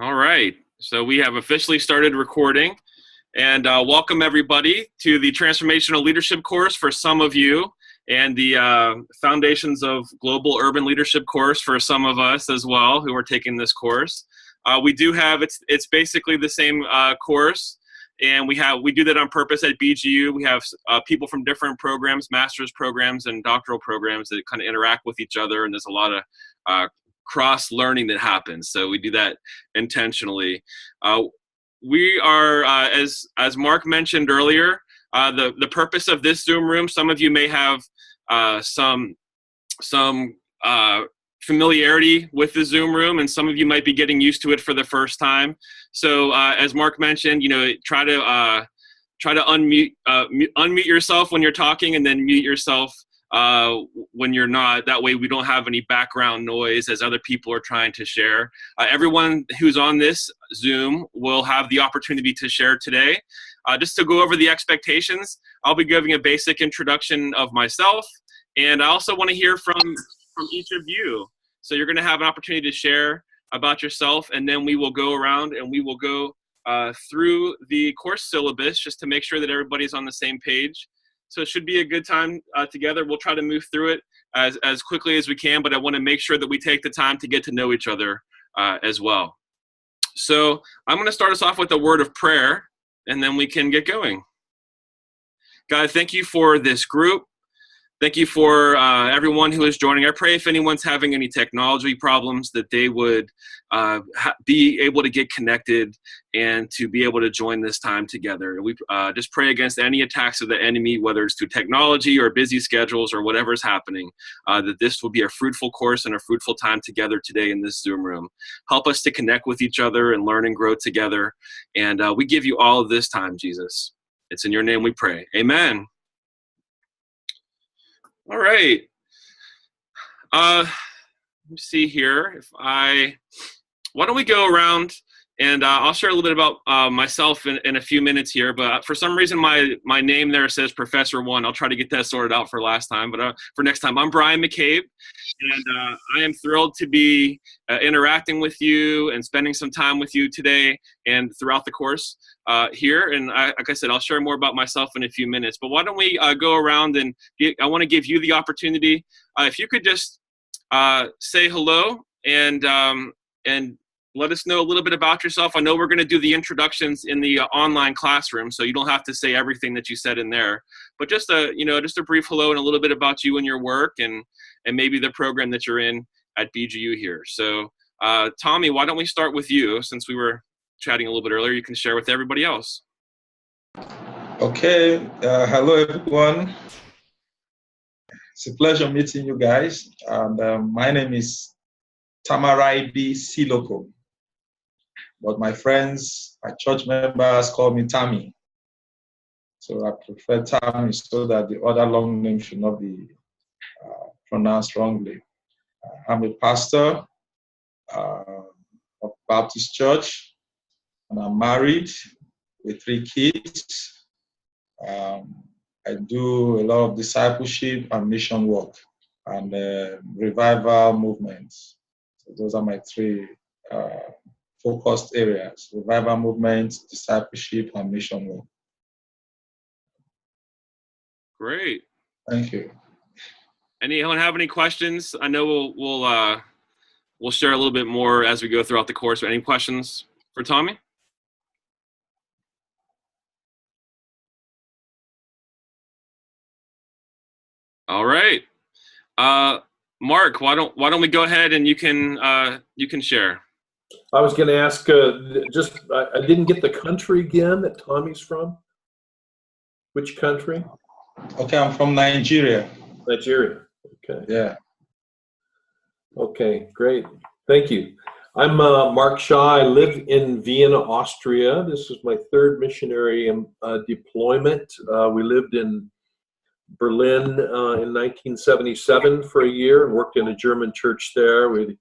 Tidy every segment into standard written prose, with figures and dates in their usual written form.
All right, so we have officially started recording, and welcome everybody to the Transformational Leadership course for some of you, and the Foundations of Global Urban Leadership course for some of us as well who are taking this course. We do have, it's basically the same course, and we do that on purpose at BGU. We have people from different programs, master's programs and doctoral programs that kind of interact with each other, and there's a lot of cross-learning that happens, so we do that intentionally. We are, as Mark mentioned earlier, the purpose of this Zoom room, some of you may have some familiarity with the Zoom room, and some of you might be getting used to it for the first time. So as Mark mentioned, try to unmute yourself when you're talking, and then mute yourself when you're not. That way we don't have any background noise as other people are trying to share. Everyone who's on this Zoom will have the opportunity to share today. Just to go over the expectations, I'll be giving a basic introduction of myself, and I also want to hear from each of you. So you're going to have an opportunity to share about yourself, and then we will go around and we will go through the course syllabus just to make sure that everybody's on the same page. So it should be a good time together. We'll try to move through it as quickly as we can, but I want to make sure that we take the time to get to know each other as well. So I'm going to start us off with a word of prayer, and then we can get going. God, thank you for this group. Thank you for everyone who is joining. I pray if anyone's having any technology problems that they would be able to get connected and to be able to join this time together. We just pray against any attacks of the enemy, whether it's through technology or busy schedules or whatever's happening, that this will be a fruitful course and a fruitful time together today in this Zoom room. Help us to connect with each other and learn and grow together. And we give you all of this time, Jesus. It's in your name we pray. Amen. All right. Let me see here. Why don't we go around, and I'll share a little bit about myself in a few minutes here. But for some reason, my name there says Professor One. I'll try to get that sorted out for last time. But for next time, I'm Brian McCabe, and I am thrilled to be interacting with you and spending some time with you today and throughout the course here. And like I said, I'll share more about myself in a few minutes. But why don't we go around, and I want to give you the opportunity. If you could just say hello and let us know a little bit about yourself. I know we're going to do the introductions in the online classroom, so you don't have to say everything that you said in there. But just a brief hello and a little bit about you and your work, and maybe the program that you're in at BGU here. So Tommy, why don't we start with you, since we were chatting a little bit earlier. You can share with everybody else. Okay. Hello, everyone. It's a pleasure meeting you guys. And my name is Tamaraibi Siloko. But my friends, my church members call me Tammy. So I prefer Tammy so that the other long name should not be pronounced wrongly. I'm a pastor of Baptist Church, and I'm married with 3 kids. I do a lot of discipleship and mission work and revival movements. So those are my 3 focused areas: revival movements, discipleship, and mission work. Great. Thank you. Anyone have any questions? I know we'll share a little bit more as we go throughout the course. Any questions for Tommy? All right. Mark, why don't we go ahead and you can share. I was going to ask, I didn't get the country again that Tommy's from. Which country? Okay, I'm from Nigeria. Nigeria. Okay. Yeah. Okay, great. Thank you. I'm Mark Shaw. I live in Vienna, Austria. This is my 3rd missionary deployment. We lived in Berlin in 1977 for a year and worked in a German church there. We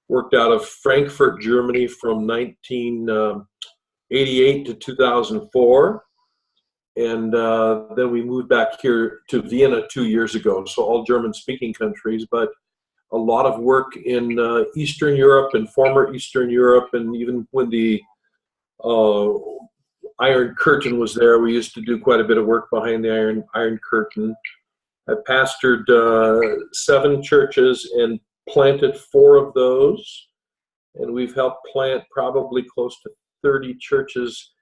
worked out of Frankfurt, Germany from 1988 to 2004. And then we moved back here to Vienna 2 years ago, so all German-speaking countries. But a lot of work in Eastern Europe and former Eastern Europe, and even when the Iron Curtain was there, we used to do quite a bit of work behind the Iron Curtain. I pastored 7 churches and planted 4 of those, and we've helped plant probably close to 30 churches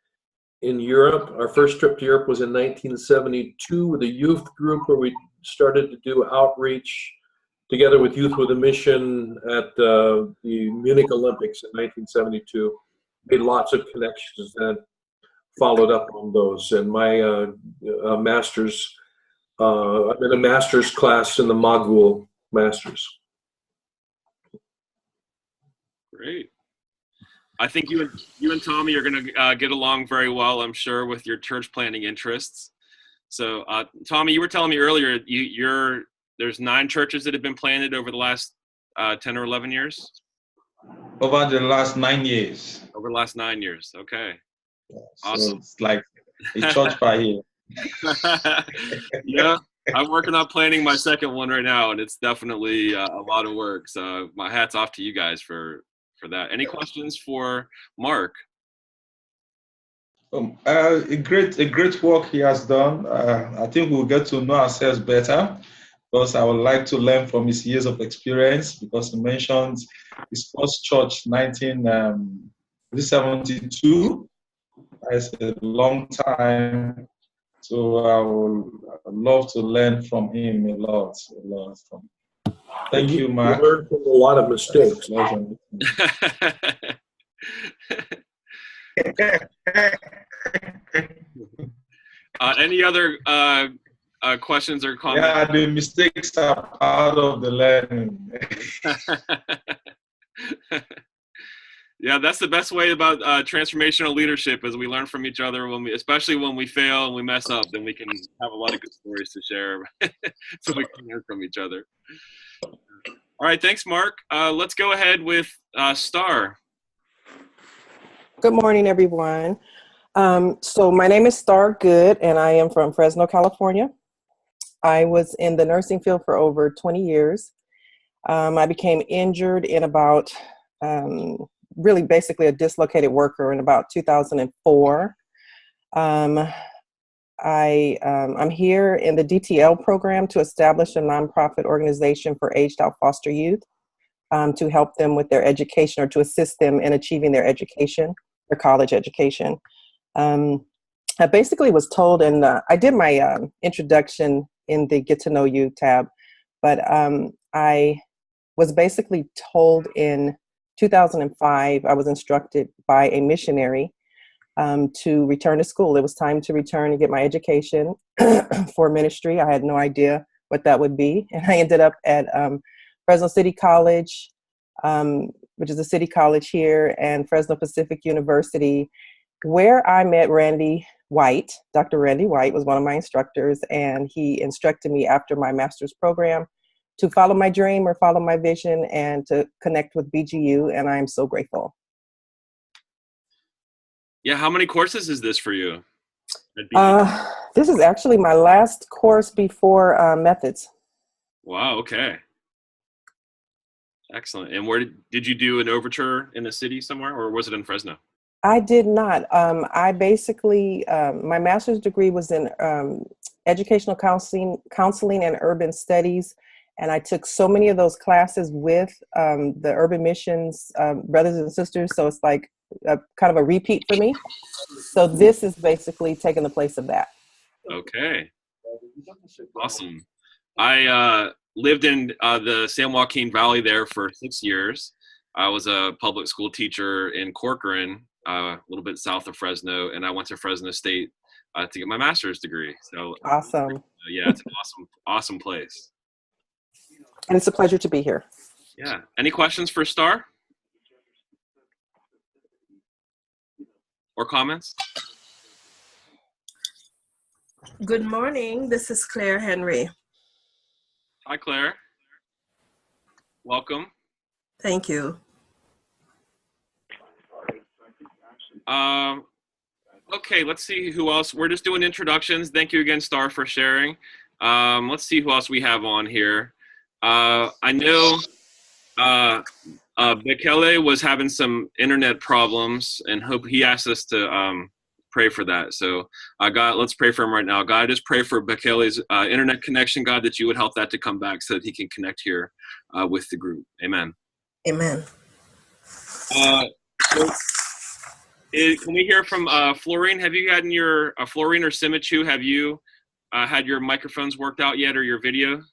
in Europe. Our first trip to Europe was in 1972 with a youth group where we started to do outreach together with Youth with a Mission at the Munich Olympics in 1972. Made lots of connections and followed up on those. And my master's, I'm in a master's class in the Magul Masters. Great. I think you and Tommy are going to get along very well, I'm sure, with your church planting interests. So, Tommy, you were telling me earlier there's 9 churches that have been planted over the last 10 or 11 years? Over the last 9 years. Over the last 9 years. Okay. Yeah, awesome. So it's like a church by here. Yeah, I'm working on planning my second one right now, and it's definitely a lot of work. So my hat's off to you guys for that. Any questions for Mark? A great work he has done. I think we'll get to know ourselves better, because I would like to learn from his years of experience, because he mentioned his first church 1972. It's a long time, so I would love to learn from him a lot. Thank you, Mark. You learned from a lot of mistakes. Any other questions or comments? Yeah, the mistakes are part of the learning. Yeah, that's the best way about transformational leadership, is we learn from each other, especially when we fail and we mess up, then we can have a lot of good stories to share. So we can learn from each other. All right, thanks, Mark. Let's go ahead with Star. Good morning, everyone. So my name is Star Good, and I am from Fresno, California. I was in the nursing field for over 20 years. I became injured in about, really basically a dislocated worker in about 2004. I'm here in the DTL program to establish a nonprofit organization for aged out foster youth, to help them with their education, or to assist them in achieving their education, their college education. I basically was told, and I did my introduction in the Get to Know You tab, but I was basically told in 2005, I was instructed by a missionary to return to school. It was time to return and get my education for ministry. I had no idea what that would be. And I ended up at Fresno City College, which is a city college here, and Fresno Pacific University, where I met Randy White. Dr. Randy White was one of my instructors, and he instructed me after my master's program to follow my dream or follow my vision and to connect with BGU, and I am so grateful. Yeah, how many courses is this for you? This is actually my last course before methods. Wow, okay. Excellent. And where did you do an overture in the city somewhere, or was it in Fresno? I did not. I basically, my master's degree was in educational counseling and urban studies. And I took so many of those classes with the Urban Missions brothers and sisters. So it's like kind of a repeat for me. So this is basically taking the place of that. Okay. Awesome. I lived in the San Joaquin Valley there for 6 years. I was a public school teacher in Corcoran, a little bit south of Fresno, and I went to Fresno State to get my master's degree. So awesome. Yeah, it's an awesome place. And it's a pleasure to be here. Yeah. Any questions for Star? Or comments? Good morning. This is Claire Henry. Hi, Claire. Welcome. Thank you. Okay, let's see who else. We're just doing introductions. Thank you again, Star, for sharing. Let's see who else we have on here. I know Bekele was having some internet problems, and he asked us to pray for that. So, God, let's pray for him right now. God, I just pray for Bekele's internet connection, God, that you would help that to come back so that he can connect here with the group. Amen. Amen. So can we hear from Florine? Have you gotten your Florine or Simichu? Have you had your microphones worked out yet, or your video?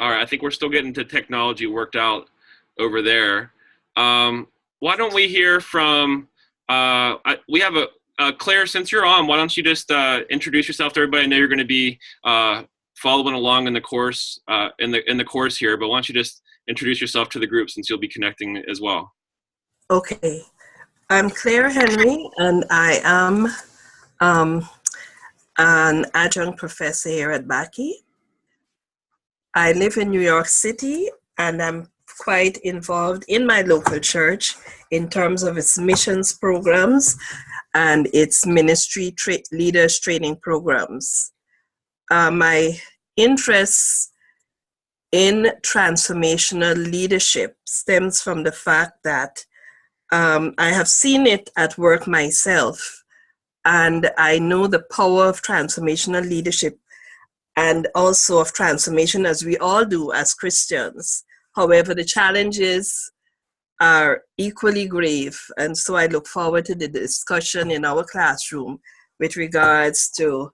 All right, I think we're still getting the technology worked out over there. Why don't we hear from, we have Claire, since you're on, why don't you just introduce yourself to everybody? I know you're going to be following along in the course, in the course here, but why don't you just introduce yourself to the group since you'll be connecting as well. Okay. I'm Claire Henry, and I am an adjunct professor here at BGU. I live in New York City, and I'm quite involved in my local church in terms of its missions programs and its ministry leaders training programs. My interests in transformational leadership stems from the fact that I have seen it at work myself, and I know the power of transformational leadership and also of transformation, as we all do as Christians. However, the challenges are equally grave, and so I look forward to the discussion in our classroom with regards to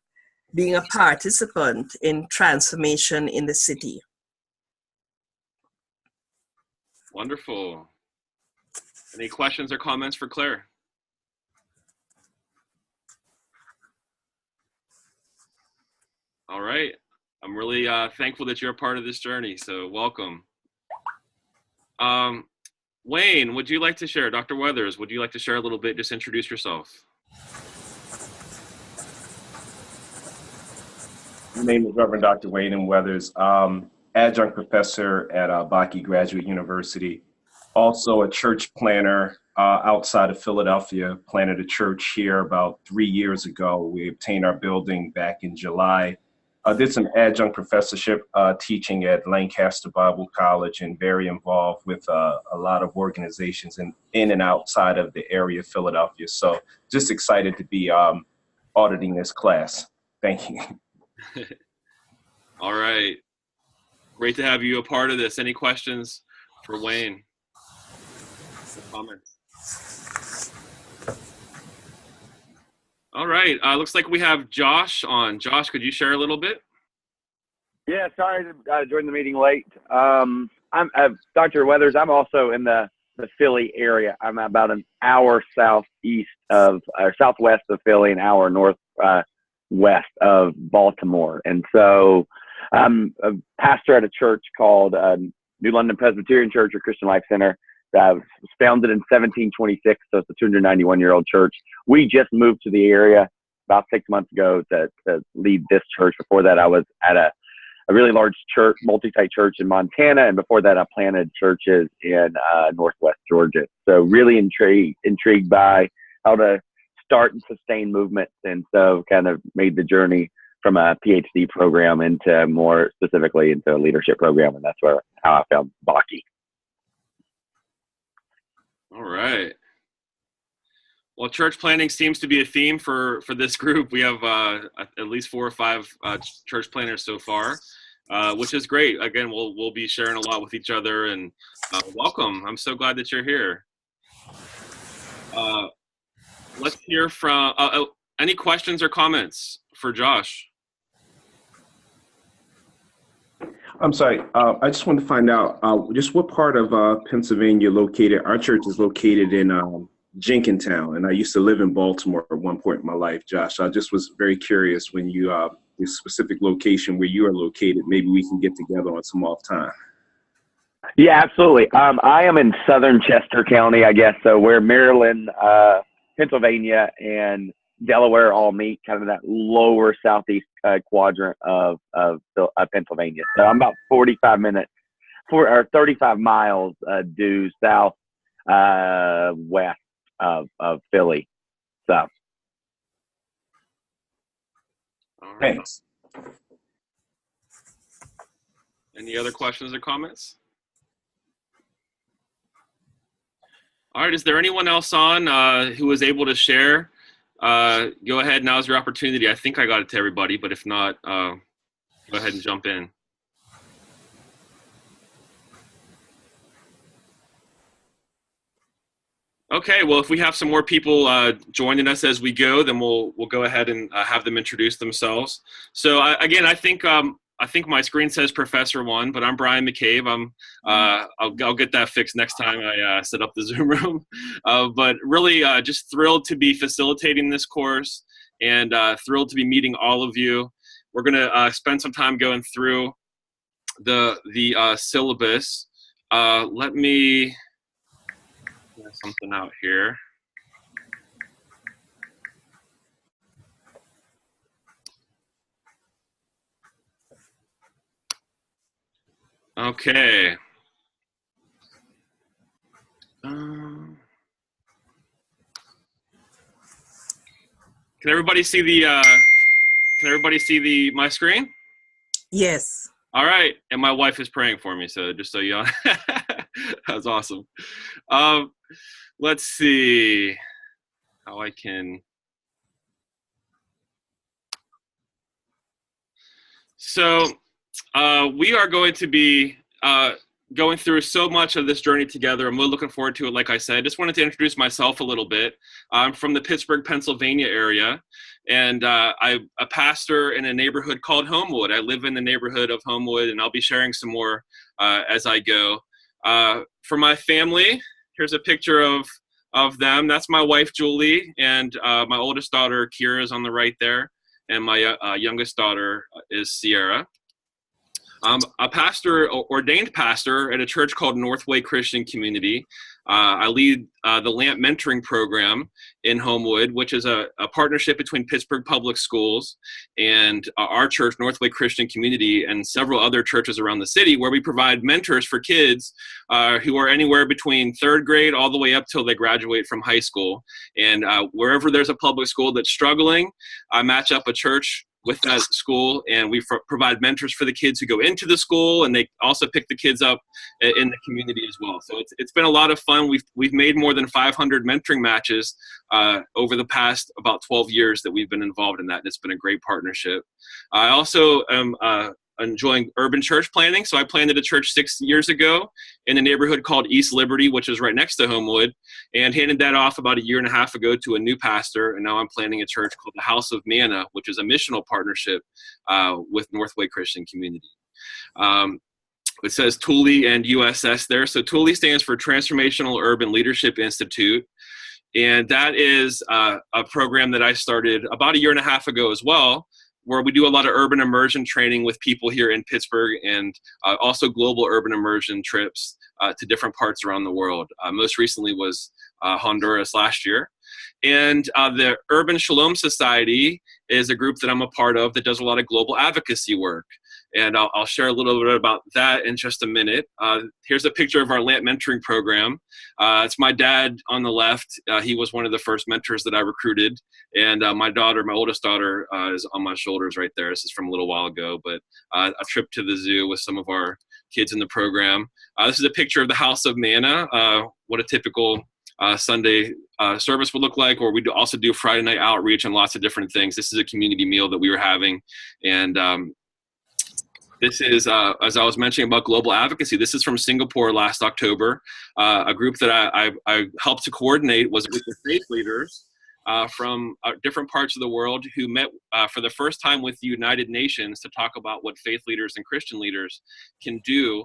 being a participant in transformation in the city. Wonderful. Any questions or comments for Claire? All right. I'm really thankful that you're a part of this journey, so welcome. Wayne, would you like to share? Dr. Weathers, would you like to share a little bit? Just introduce yourself. My name is Reverend Dr. Wayne M. Weathers, adjunct professor at BGU Graduate University, also a church planner outside of Philadelphia, planted a church here about 3 years ago. We obtained our building back in July. Did some adjunct professorship teaching at Lancaster Bible College, and very involved with a lot of organizations in and outside of the area of Philadelphia. So just excited to be auditing this class. Thank you. All right. Great to have you a part of this. Any questions for Wayne? Comments? All right. Looks like we have Josh on. Josh, could you share a little bit? Yeah, sorry to join the meeting late. I'm Dr. Weathers. I'm also in the Philly area. I'm about an hour southwest of Philly, an hour northwest of Baltimore. And so I'm a pastor at a church called New London Presbyterian Church or Christian Life Center. That was founded in 1726, so it's a 291-year-old church. We just moved to the area about 6 months ago to lead this church. Before that, I was at a really large church, multi-site church in Montana, and before that, I planted churches in Northwest Georgia. So really intrigued by how to start and sustain movements, and so kind of made the journey from a PhD program into more specifically into a leadership program, and that's how I found BGU. All right. Well, church planning seems to be a theme for this group. We have at least 4 or 5 church planners so far, which is great. Again, we'll be sharing a lot with each other, and welcome. I'm so glad that you're here. Let's hear from any questions or comments for Josh. I'm sorry. I just want to find out just what part of Pennsylvania located. Our church is located in Jenkintown, and I used to live in Baltimore at one point in my life, Josh. I just was very curious when you the specific location where you are located. Maybe we can get together on some off time. Yeah, absolutely. I am in southern Chester County, I guess, so where Maryland, Pennsylvania, and Delaware all meet, kind of that lower southeast quadrant of Pennsylvania. So I'm about 45 minutes or 35 miles due south west of Philly. So. All right. Thanks. Any other questions or comments? All right, is there anyone else on who was able to share? Go ahead, now's your opportunity. I think I got it to everybody, but if not, go ahead and jump in. Okay, well, if we have some more people joining us as we go, then we'll go ahead and have them introduce themselves. So again, I think my screen says Professor 1, but I'm Brian McCabe. I'll get that fixed next time I set up the Zoom room. But really, just thrilled to be facilitating this course, and thrilled to be meeting all of you. We're going to spend some time going through the syllabus. Let me get something out here. Okay. Can everybody see my screen? Yes. All right, and my wife is praying for me, so just so you know. That's awesome. Let's see how I can. So we are going to be going through so much of this journey together. I'm really looking forward to it. Like I said, I just wanted to introduce myself a little bit. I'm from the Pittsburgh, Pennsylvania area, and I'm a pastor in a neighborhood called Homewood. I live in the neighborhood of Homewood, and I'll be sharing some more as I go. For my family, here's a picture of them. That's my wife, Julie, and my oldest daughter, Kira, is on the right there, and my youngest daughter is Sierra. I'm a pastor, ordained pastor at a church called Northway Christian Community. I lead the LAMP mentoring program in Homewood, which is a partnership between Pittsburgh Public Schools and our church, Northway Christian Community, and several other churches around the city, where we provide mentors for kids who are anywhere between third grade all the way up till they graduate from high school. And wherever there's a public school that's struggling, I match up a church with that school, and we provide mentors for the kids who go into the school, and they also pick the kids up in the community as well. So it's been a lot of fun. We've made more than 500 mentoring matches over the past about 12 years that we've been involved in that, and it's been a great partnership. I also am enjoying urban church planning. So I planted a church 6 years ago in a neighborhood called East Liberty, which is right next to Homewood, and handed that off about 1.5 years ago to a new pastor. And now I'm planning a church called the House of Manna, which is a missional partnership with Northway Christian Community. It says Thule and USS there. So Thule stands for Transformational Urban Leadership Institute. And that is a program that I started about 1.5 years ago as well, where we do a lot of urban immersion training with people here in Pittsburgh, and also global urban immersion trips to different parts around the world. Most recently was Honduras last year. And the Urban Shalom Society is a group that I'm a part of that does a lot of global advocacy work. And I'll share a little bit about that in just a minute. Here's a picture of our LAMP mentoring program. It's my dad on the left. He was one of the first mentors that I recruited. And my oldest daughter, is on my shoulders right there. This is from a little while ago, but a trip to the zoo with some of our kids in the program. This is a picture of the House of Manna, what a typical Sunday service would look like, or we also do Friday night outreach and lots of different things. This is a community meal that we were having. And this is, as I was mentioning about global advocacy, this is from Singapore last October. A group that I helped to coordinate was a group of faith leaders from different parts of the world who met for the first time with the United Nations to talk about what faith leaders and Christian leaders can do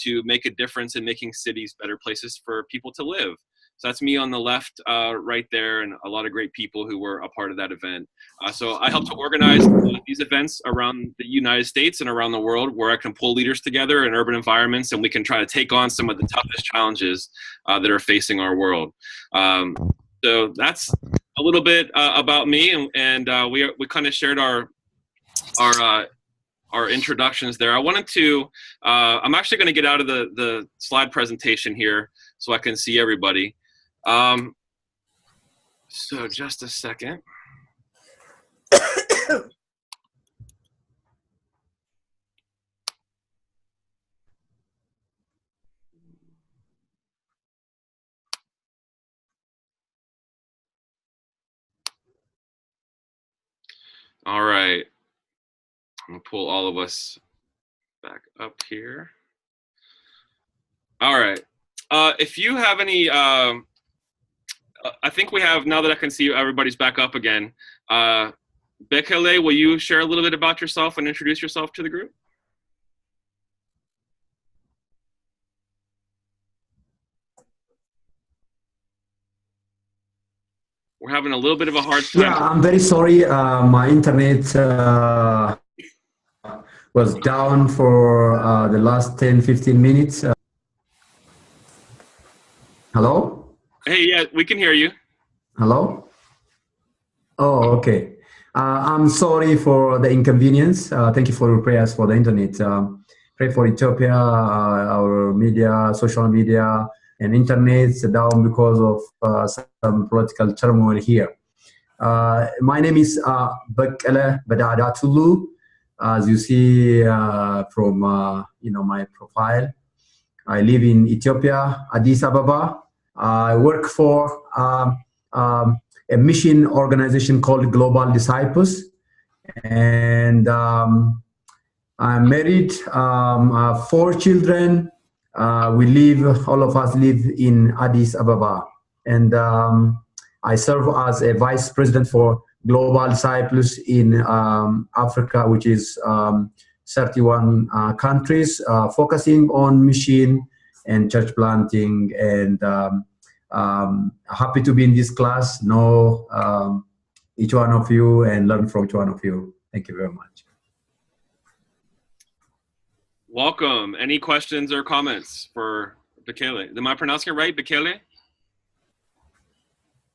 to make a difference in making cities better places for people to live. So that's me on the left right there, and a lot of great people who were a part of that event. So I help to organize these events around the United States and around the world, where I can pull leaders together in urban environments, and we can try to take on some of the toughest challenges that are facing our world. So that's a little bit about me, and we kind of shared our introductions there. I wanted to, I'm actually going to get out of the slide presentation here so I can see everybody. So just a second. All right. I'm gonna pull all of us back up here. All right. If you have any, I think we have, now that I can see everybody's back up again. Bekele, will you share a little bit about yourself and introduce yourself to the group? We're having a little bit of a hard time. Yeah, I'm very sorry. My internet was down for the last 10-15 minutes. Hello? Hey, yeah, we can hear you. Hello? Oh, okay. I'm sorry for the inconvenience. Thank you for your prayers for the internet. Pray for Ethiopia, our media, social media, and internet's down because of some political turmoil here. My name is Bekele Bedada Tulu. As you see from my profile, I live in Ethiopia, Addis Ababa. I work for a mission organization called Global Disciples, and I'm married. 4 children. All of us live in Addis Ababa, and I serve as a vice president for Global Disciples in Africa, which is 31 countries, focusing on mission and church planting. And happy to be in this class, know each one of you and learn from each one of you. Thank you very much. Welcome. Any questions or comments for Bekele? Am I pronouncing it right, Bekele?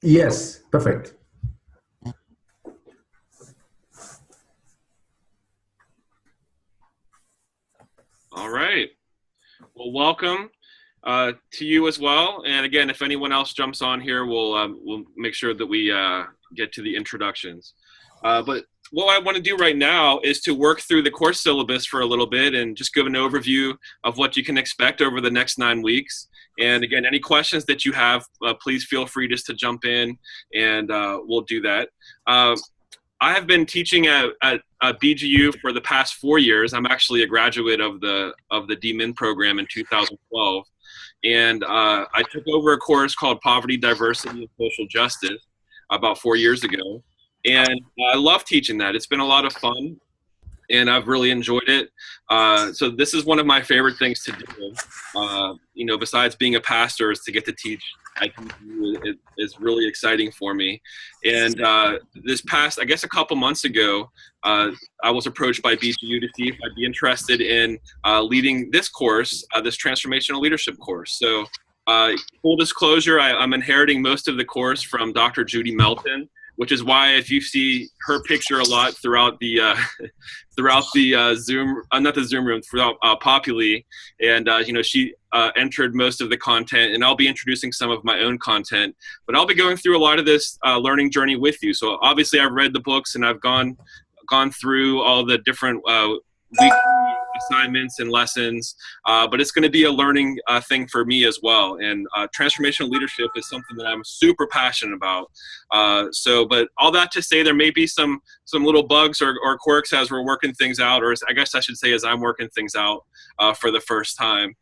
Yes, perfect. All right. Well, welcome to you as well. And again, if anyone else jumps on here, we'll make sure that we get to the introductions. But what I want to do right now is to work through the course syllabus for a little bit and just give an overview of what you can expect over the next 9 weeks. And again, any questions that you have, please feel free just to jump in, and we'll do that. I have been teaching at BGU for the past 4 years. I'm actually a graduate of the DMIN program in 2012. And I took over a course called Poverty, Diversity, and Social Justice about 4 years ago. And I love teaching that. It's been a lot of fun, and I've really enjoyed it. So this is one of my favorite things to do. Besides being a pastor, is to get to teach. It is really exciting for me. And this past, I guess a couple months ago, I was approached by BGU to see if I'd be interested in leading this course, this transformational leadership course. So full disclosure, I'm inheriting most of the course from Dr. Judy Melton, which is why if you see her picture a lot throughout the Zoom, not the Zoom room, throughout Populi, and she entered most of the content, and I'll be introducing some of my own content, but I'll be going through a lot of this learning journey with you. So obviously I've read the books and I've gone through all the different weekly assignments and lessons, but it's going to be a learning thing for me as well. And transformational leadership is something that I'm super passionate about. But all that to say, there may be some little bugs or quirks as we're working things out, or I guess I should say as I'm working things out for the first time.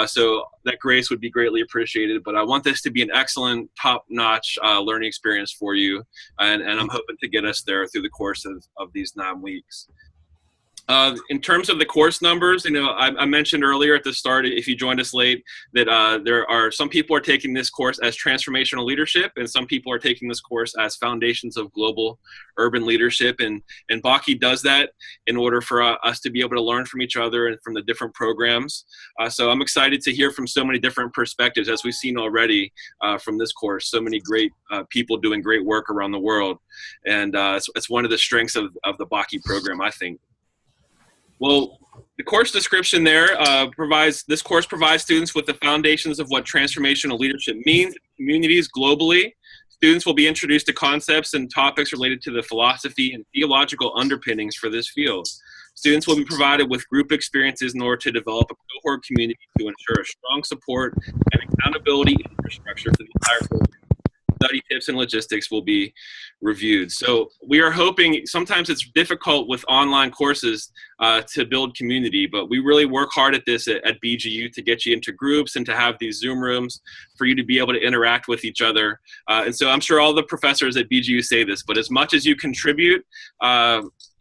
So that grace would be greatly appreciated, but I want this to be an excellent, top-notch learning experience for you, and I'm hoping to get us there through the course of these 9 weeks. In terms of the course numbers, I mentioned earlier at the start, if you joined us late, that there are some people are taking this course as transformational leadership, and some people are taking this course as foundations of global urban leadership. And Baki does that in order for us to be able to learn from each other and from the different programs. So I'm excited to hear from so many different perspectives, as we've seen already from this course. So many great people doing great work around the world, and it's one of the strengths of the Baki program, I think. Well, the course description there this course provides students with the foundations of what transformational leadership means in communities globally. Students will be introduced to concepts and topics related to the philosophy and theological underpinnings for this field. Students will be provided with group experiences in order to develop a cohort community to ensure a strong support and accountability infrastructure for the entire program. study tips and logistics will be reviewed. So we are hoping, sometimes it's difficult with online courses to build community, but we really work hard at this at BGU to get you into groups and to have these Zoom rooms for you to be able to interact with each other. And so I'm sure all the professors at BGU say this, but as much as you contribute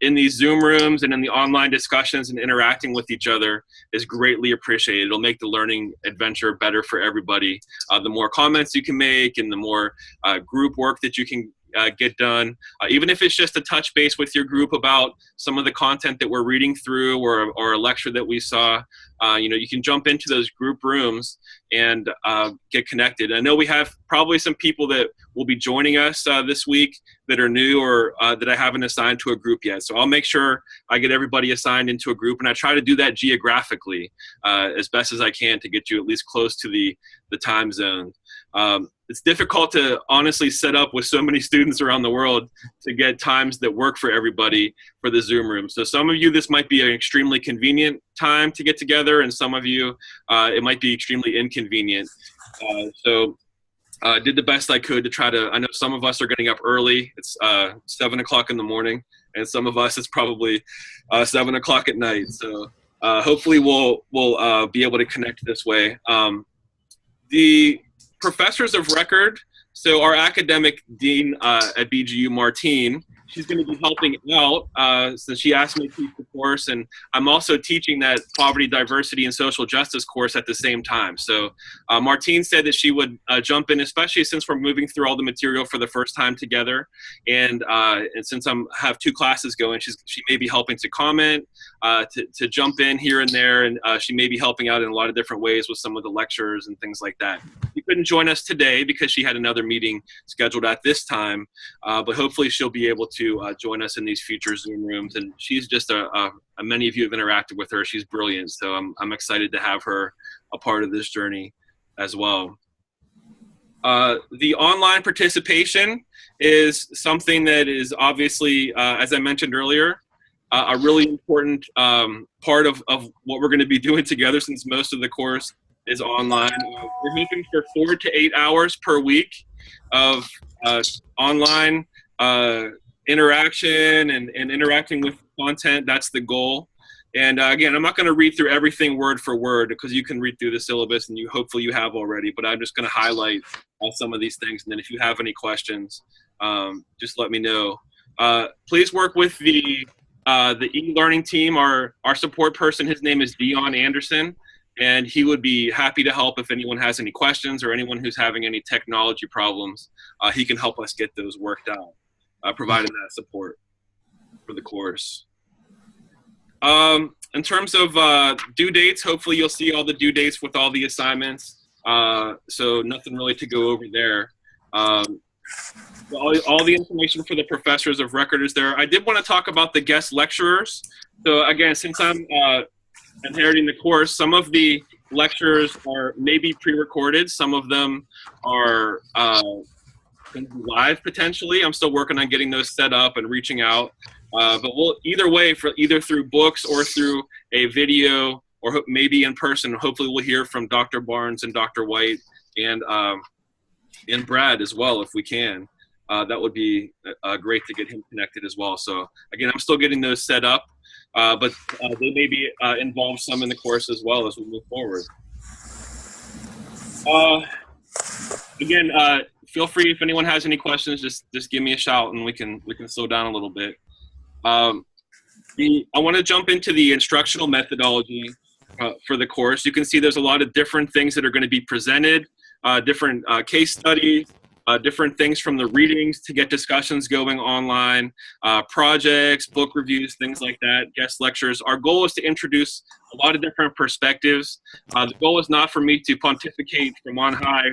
in these Zoom rooms and in the online discussions and interacting with each other is greatly appreciated. It'll make the learning adventure better for everybody. The more comments you can make and the more group work that you can get done, even if it's just to touch base with your group about some of the content that we're reading through or a lecture that we saw, you can jump into those group rooms and get connected. I know we have probably some people that will be joining us this week that are new or that I haven't assigned to a group yet. So I'll make sure I get everybody assigned into a group, and I try to do that geographically as best as I can to get you at least close to the time zone. It's difficult to honestly set up with so many students around the world to get times that work for everybody for the Zoom room. So some of you, this might be an extremely convenient time to get together, and some of you, it might be extremely inconvenient. I did the best I could to try to, I know some of us are getting up early. It's 7 o'clock in the morning, and some of us it's probably 7 o'clock at night. So hopefully we'll be able to connect this way. The professors of record, so our academic dean at BGU, Martine, she's going to be helping out since she asked me to teach the course, and I'm also teaching that poverty, diversity, and social justice course at the same time. So Martine said that she would jump in, especially since we're moving through all the material for the first time together, and since I have 2 classes going, she may be helping to comment, to jump in here and there, and she may be helping out in a lot of different ways with some of the lectures and things like that. She couldn't join us today because she had another meeting scheduled at this time, but hopefully she'll be able to join us in these future Zoom rooms. And she's just many of you have interacted with her. She's brilliant. So I'm excited to have her a part of this journey as well. The online participation is something that is obviously, as I mentioned earlier, a really important part of what we're going to be doing together, since most of the course is online. We're hoping for 4 to 8 hours per week of online interaction and interacting with content. That's the goal. And again, I'm not going to read through everything word for word, because you can read through the syllabus and hopefully you have already, but I'm just going to highlight some of these things. And then if you have any questions, just let me know. Please work with the e-learning team. Our support person, his name is Dion Anderson, and he would be happy to help if anyone has any questions or anyone who's having any technology problems. He can help us get those worked out, providing that support for the course. In terms of due dates, hopefully you'll see all the due dates with all the assignments. So nothing really to go over there. All the information for the professors of record is there. I did want to talk about the guest lecturers. So again, since I'm inheriting the course, some of the lectures are maybe pre-recorded. Some of them are live potentially. I'm still working on getting those set up and reaching out. But we'll either way, for either through books or through a video or maybe in person, hopefully we'll hear from Dr. Barnes and Dr. White and Brad as well if we can. That would be great to get him connected as well. So again, I'm still getting those set up, but they may be involved some in the course as well as we move forward. Again, feel free if anyone has any questions, just give me a shout and we can slow down a little bit. I want to jump into the instructional methodology for the course. You can see there's a lot of different things that are going to be presented, different case studies, different things from the readings to get discussions going online, projects, book reviews, things like that, guest lectures. Our goal is to introduce a lot of different perspectives. The goal is not for me to pontificate from on high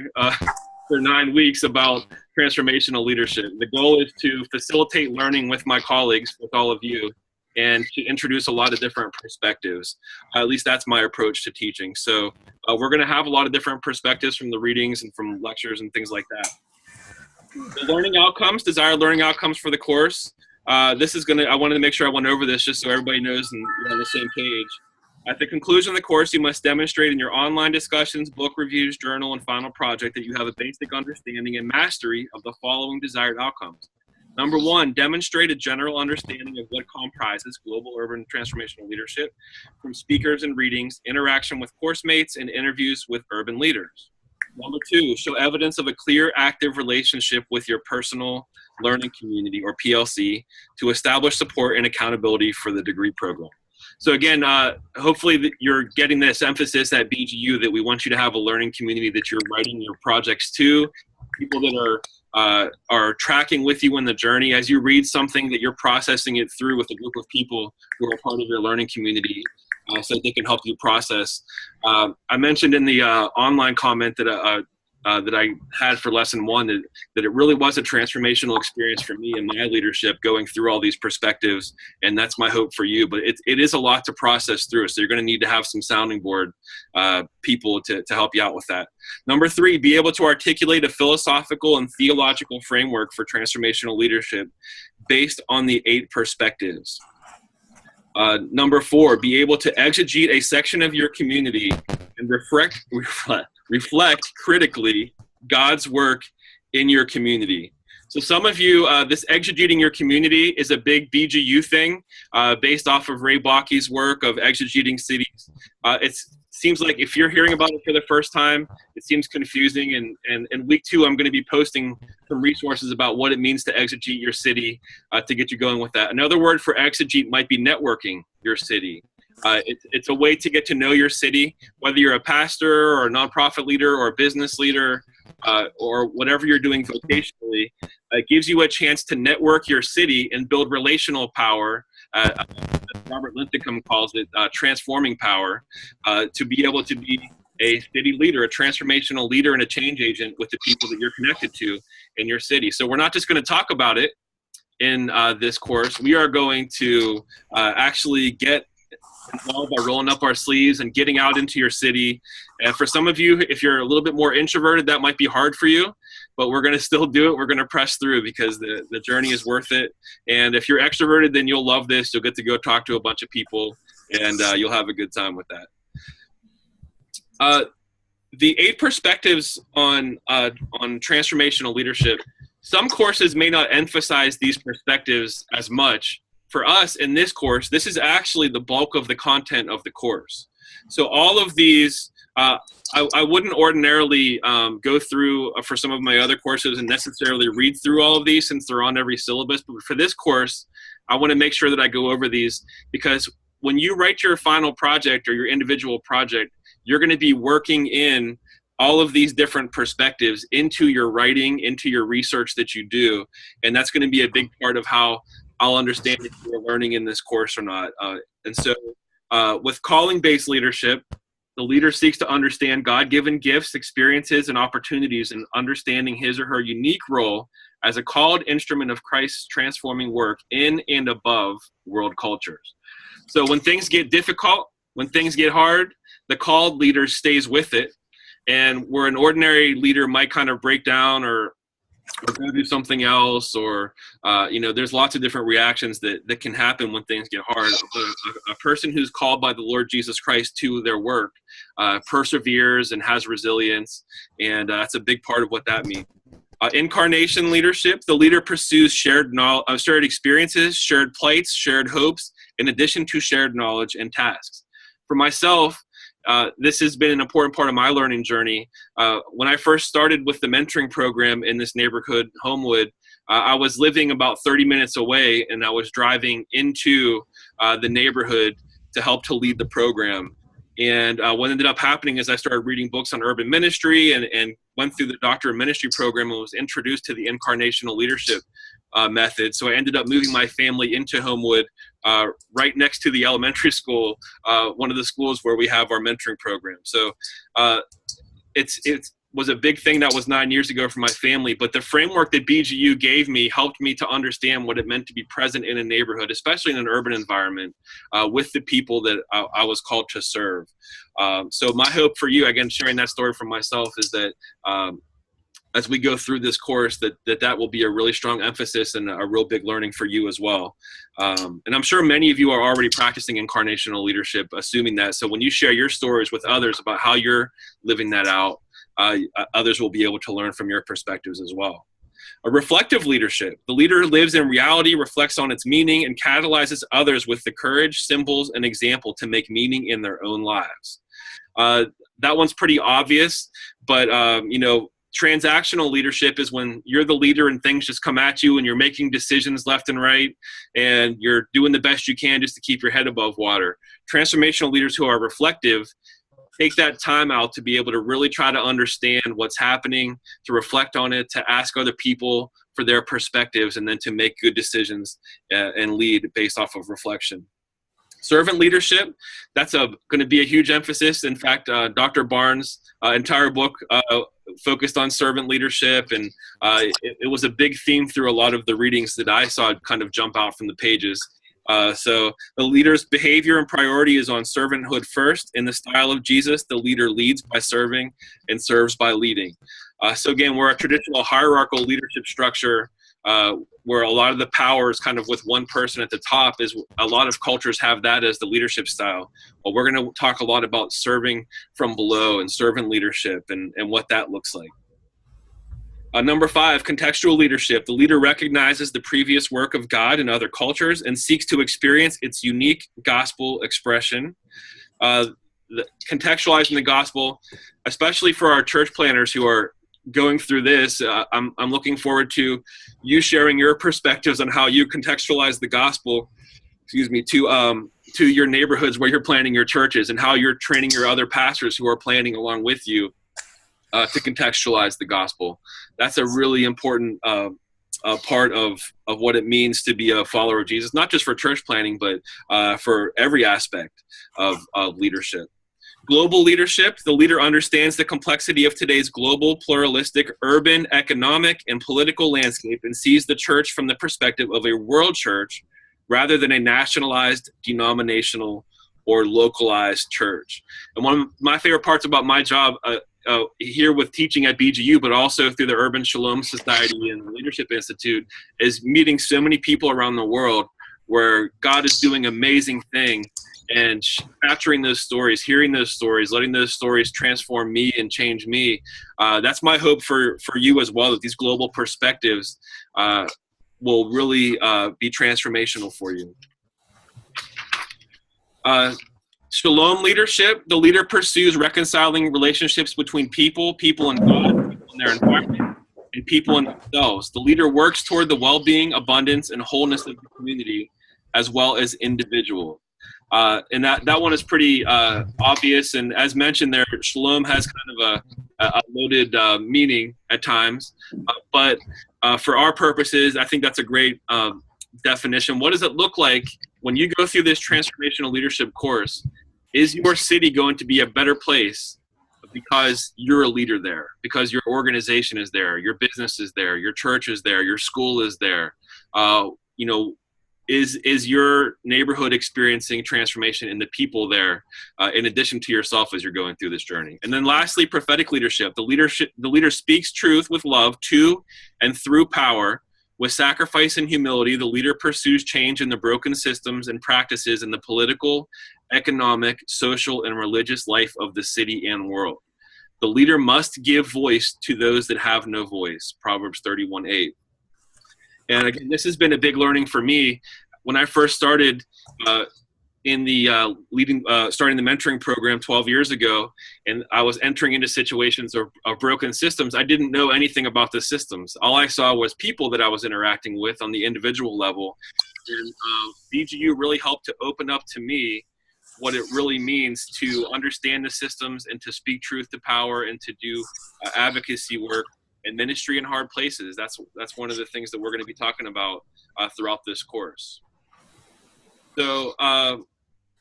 for 9 weeks about transformational leadership. The goal is to facilitate learning with my colleagues, with all of you, and to introduce a lot of different perspectives. At least that's my approach to teaching. So we're going to have a lot of different perspectives from the readings and from lectures and things like that. The learning outcomes, desired learning outcomes for the course. I wanted to make sure I went over this just so everybody knows and we're on the same page. At the conclusion of the course, you must demonstrate in your online discussions, book reviews, journal, and final project that you have a basic understanding and mastery of the following desired outcomes. Number one, demonstrate a general understanding of what comprises global urban transformational leadership from speakers and readings, interaction with course mates, and interviews with urban leaders. Number two, show evidence of a clear, active relationship with your personal learning community, or PLC, to establish support and accountability for the degree program. So again, hopefully you're getting this emphasis at BGU that we want you to have a learning community that you're writing your projects to, people that are tracking with you in the journey as you read something, that you're processing it through with a group of people who are part of your learning community, so that they can help you process. I mentioned in the online comment that I had for lesson one that it really was a transformational experience for me in my leadership, going through all these perspectives, and that's my hope for you. But it is a lot to process through, so you're going to need to have some sounding board people to help you out with that. Number three, be able to articulate a philosophical and theological framework for transformational leadership based on the 8 perspectives. Number four, be able to exegete a section of your community and reflect critically God's work in your community. So some of you, this exegeting your community is a big BGU thing based off of Ray Baki's work of exegeting cities. It seems like if you're hearing about it for the first time, it seems confusing. And in week 2, I'm going to be posting some resources about what it means to exegete your city to get you going with that. Another word for exegete might be networking your city. It's a way to get to know your city, whether you're a pastor or a nonprofit leader or a business leader or whatever you're doing vocationally. It gives you a chance to network your city and build relational power, as Robert Linthicum calls it, transforming power, to be able to be a city leader, a transformational leader, and a change agent with the people that you're connected to in your city. So we're not just going to talk about it in this course. We are going to actually get involved by rolling up our sleeves and getting out into your city. And for some of you, if you're a little bit more introverted, that might be hard for you, but we're going to still do it. We're going to press through because the journey is worth it. And if you're extroverted, then you'll love this. You'll get to go talk to a bunch of people, and you'll have a good time with that. The 8 perspectives on transformational leadership, some courses may not emphasize these perspectives as much. For us in this course, this is actually the bulk of the content of the course. So all of these, I wouldn't ordinarily go through for some of my other courses and necessarily read through all of these since they're on every syllabus. But for this course, I want to make sure that I go over these, because when you write your final project or your individual project, you're going to be working in all of these different perspectives into your writing, into your research that you do. And that's going to be a big part of how I'll understand if you're learning in this course or not. And so with calling-based leadership, the leader seeks to understand God-given gifts, experiences, and opportunities, and understanding his or her unique role as a called instrument of Christ's transforming work in and above world cultures. So when things get difficult, when things get hard, the called leader stays with it. And where an ordinary leader might kind of break down or go do something else, or there's lots of different reactions that can happen when things get hard. A person who's called by the Lord Jesus Christ to their work perseveres and has resilience, and that's a big part of what that means. Incarnation leadership, the leader pursues shared experiences, shared plights, shared hopes, in addition to shared knowledge and tasks. For myself, this has been an important part of my learning journey. When I first started with the mentoring program in this neighborhood, Homewood, I was living about 30 minutes away, and I was driving into the neighborhood to help to lead the program. And what ended up happening is I started reading books on urban ministry and went through the Doctor of Ministry program and was introduced to the incarnational leadership method. So I ended up moving my family into Homewood, right next to the elementary school, one of the schools where we have our mentoring program. So it was a big thing that was 9 years ago for my family, but the framework that BGU gave me helped me to understand what it meant to be present in a neighborhood, especially in an urban environment, with the people that I was called to serve. So my hope for you, again, sharing that story from myself, is that as we go through this course, that will be a really strong emphasis and a real big learning for you as well. And I'm sure many of you are already practicing incarnational leadership, assuming that. So when you share your stories with others about how you're living that out, others will be able to learn from your perspectives as well. A reflective leadership. The leader lives in reality, reflects on its meaning, and catalyzes others with the courage, symbols, and example to make meaning in their own lives. That one's pretty obvious, but transactional leadership is when you're the leader and things just come at you and you're making decisions left and right and you're doing the best you can just to keep your head above water. Transformational leaders who are reflective take that time out to be able to really try to understand what's happening, to reflect on it, to ask other people for their perspectives, and then to make good decisions and lead based off of reflection. Servant leadership, that's going to be a huge emphasis. In fact, Dr. Barnes' entire book focused on servant leadership, and it was a big theme through a lot of the readings that I saw kind of jump out from the pages. So the leader's behavior and priority is on servanthood first. In the style of Jesus, the leader leads by serving and serves by leading. So again, we're a traditional hierarchical leadership structure where a lot of the power is kind of with one person at the top. Is a lot of cultures have that as the leadership style. Well, we're going to talk a lot about serving from below and servant leadership and what that looks like. Number 5, contextual leadership. The leader recognizes the previous work of God in other cultures and seeks to experience its unique gospel expression. Contextualizing the gospel, especially for our church planners who are going through this, I'm looking forward to you sharing your perspectives on how you contextualize the gospel, to your neighborhoods where you're planning your churches, and how you're training your other pastors who are planning along with you to contextualize the gospel. That's a really important part of what it means to be a follower of Jesus, not just for church planning, but for every aspect of leadership. Global leadership, the leader understands the complexity of today's global, pluralistic, urban, economic, and political landscape and sees the church from the perspective of a world church rather than a nationalized, denominational, or localized church. And one of my favorite parts about my job here with teaching at BGU, but also through the Urban Shalom Society and the Leadership Institute, is meeting so many people around the world where God is doing amazing things, and capturing those stories, hearing those stories, letting those stories transform me and change me. That's my hope for you as well, that these global perspectives will really be transformational for you. Shalom leadership, the leader pursues reconciling relationships between people and God, people in their environment, and people in themselves. The leader works toward the well-being, abundance, and wholeness of the community, as well as individual. And that one is pretty obvious. And as mentioned there, shalom has kind of a loaded meaning at times. But for our purposes, I think that's a great definition. What does it look like when you go through this transformational leadership course? Is your city going to be a better place because you're a leader there, because your organization is there, your business is there, your church is there, your school is there? Is your neighborhood experiencing transformation in the people there, in addition to yourself as you're going through this journey? And then lastly, prophetic leadership. The leader speaks truth with love to and through power. With sacrifice and humility, the leader pursues change in the broken systems and practices in the political, economic, social, and religious life of the city and world. The leader must give voice to those that have no voice. Proverbs 31:8. And again, this has been a big learning for me. When I first started starting the mentoring program 12 years ago, and I was entering into situations of broken systems, I didn't know anything about the systems. All I saw was people that I was interacting with on the individual level. And BGU really helped to open up to me what it really means to understand the systems and to speak truth to power and to do advocacy work and ministry in hard places. That's one of the things that we're going to be talking about throughout this course. So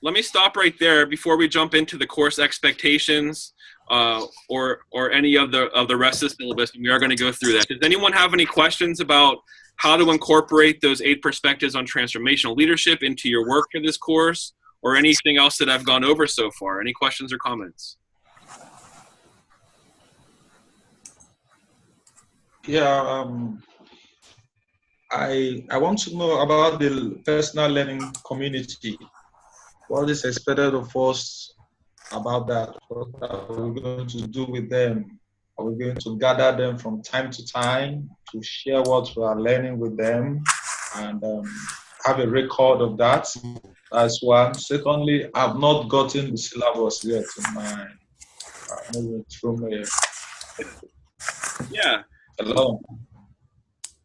let me stop right there before we jump into the course expectations or any of the rest of the syllabus. We are going to go through that. Does anyone have any questions about how to incorporate those 8 perspectives on transformational leadership into your work for this course, or anything else that I've gone over so far? Any questions or comments? Yeah, I want to know about the personal learning community. What is expected of us about that? What are we going to do with them? Are we going to gather them from time to time to share what we are learning with them and have a record of that? That's one. Secondly, I've not gotten the syllabus yet in my maybe through my Yeah. alone.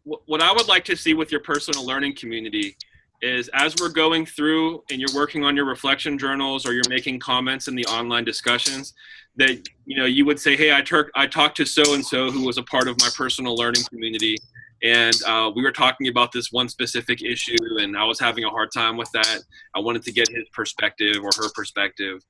What I would like to see with your personal learning community is, as we're going through and you're working on your reflection journals or you're making comments in the online discussions, that you would say, hey, I talked to so-and-so who was a part of my personal learning community, and we were talking about this one specific issue, and I was having a hard time with that. I wanted to get his perspective or her perspective.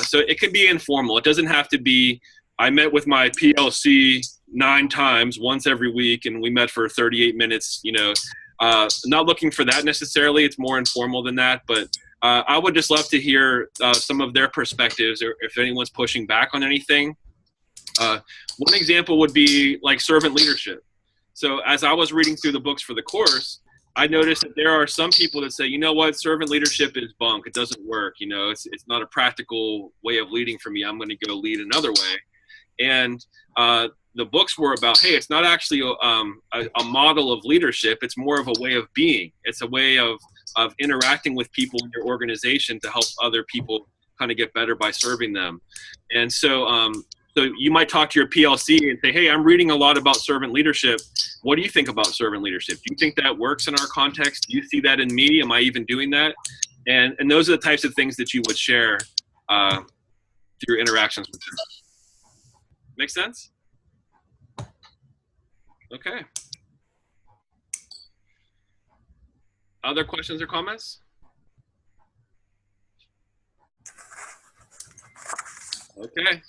So it can be informal. It doesn't have to be, I met with my PLC 9 times, once every week, and we met for 38 minutes. Not looking for that necessarily. It's more informal than that. But I would just love to hear some of their perspectives, or if anyone's pushing back on anything. One example would be like servant leadership. So as I was reading through the books for the course, I noticed that there are some people that say, you know what, servant leadership is bunk. It doesn't work. It's not a practical way of leading for me. I'm going to go lead another way. And the books were about, hey, it's not actually a model of leadership. It's more of a way of being. It's a way of interacting with people in your organization to help other people kind of get better by serving them. And so you might talk to your PLC and say, hey, I'm reading a lot about servant leadership. What do you think about servant leadership? Do you think that works in our context? Do you see that in me? Am I even doing that? And those are the types of things that you would share through your interactions with them. Make sense? Okay. Other questions or comments? Okay.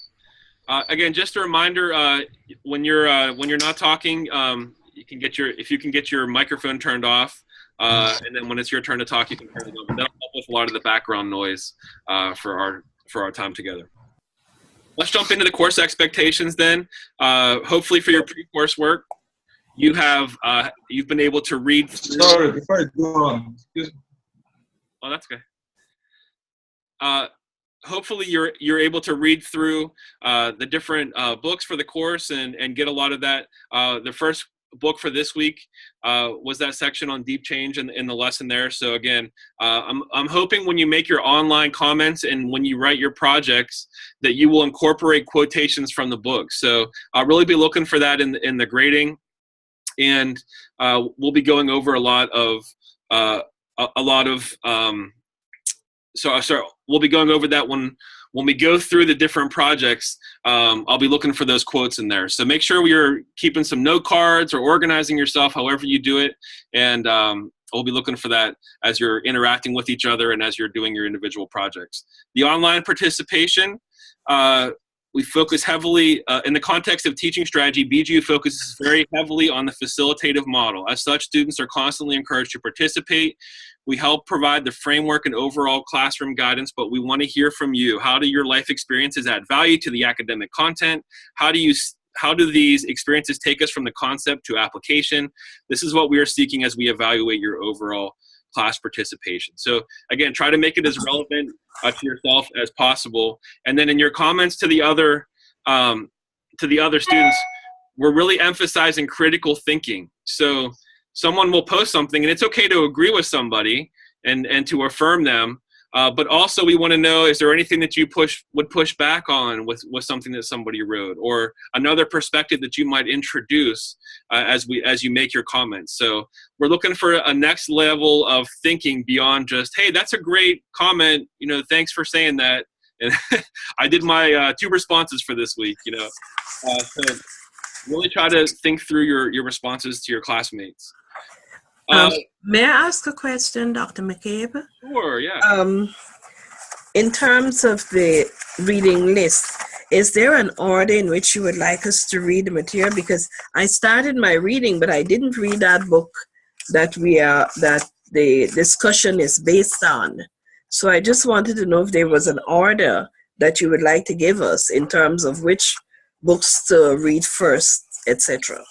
Again, just a reminder: when you're not talking, if you can get your microphone turned off, and then when it's your turn to talk, you can turn it on. That'll help with a lot of the background noise for our time together. Let's jump into the course expectations then. Hopefully for your pre-course work, you've been able to read through. Sorry, before I go on. Excuse me. Oh, that's okay. Hopefully you're able to read through the different books for the course and get a lot of that. The first book for this week was that section on deep change in the lesson there. So again, I'm hoping when you make your online comments and when you write your projects that you will incorporate quotations from the book. So I'll really be looking for that in the grading, and we'll be going over a lot of we'll be going over that when we go through the different projects. I'll be looking for those quotes in there. So make sure you're keeping some note cards or organizing yourself, however you do it. And we'll be looking for that as you're interacting with each other and as you're doing your individual projects. The online participation, we focus heavily, in the context of teaching strategy, BGU focuses very heavily on the facilitative model. As such, students are constantly encouraged to participate. We help provide the framework and overall classroom guidance, but we want to hear from you. How do your life experiences add value to the academic content? How do these experiences take us from the concept to application? This is what we are seeking as we evaluate your overall class participation. So again, try to make it as relevant to yourself as possible. And then in your comments to the other students, we're really emphasizing critical thinking. So someone will post something, and it's okay to agree with somebody and to affirm them. But also we want to know, is there anything that you would push back on with something that somebody wrote, or another perspective that you might introduce as you make your comments. So we're looking for a next level of thinking beyond just, hey, that's a great comment, thanks for saying that. And I did my 2 responses for this week, so really try to think through your responses to your classmates. May I ask a question, Dr. McCabe? Sure, yeah. In terms of the reading list, is there an order in which you would like us to read the material? Because I started my reading, but I didn't read that book that the discussion is based on. So I just wanted to know if there was an order that you would like to give us in terms of which books to read first, etc.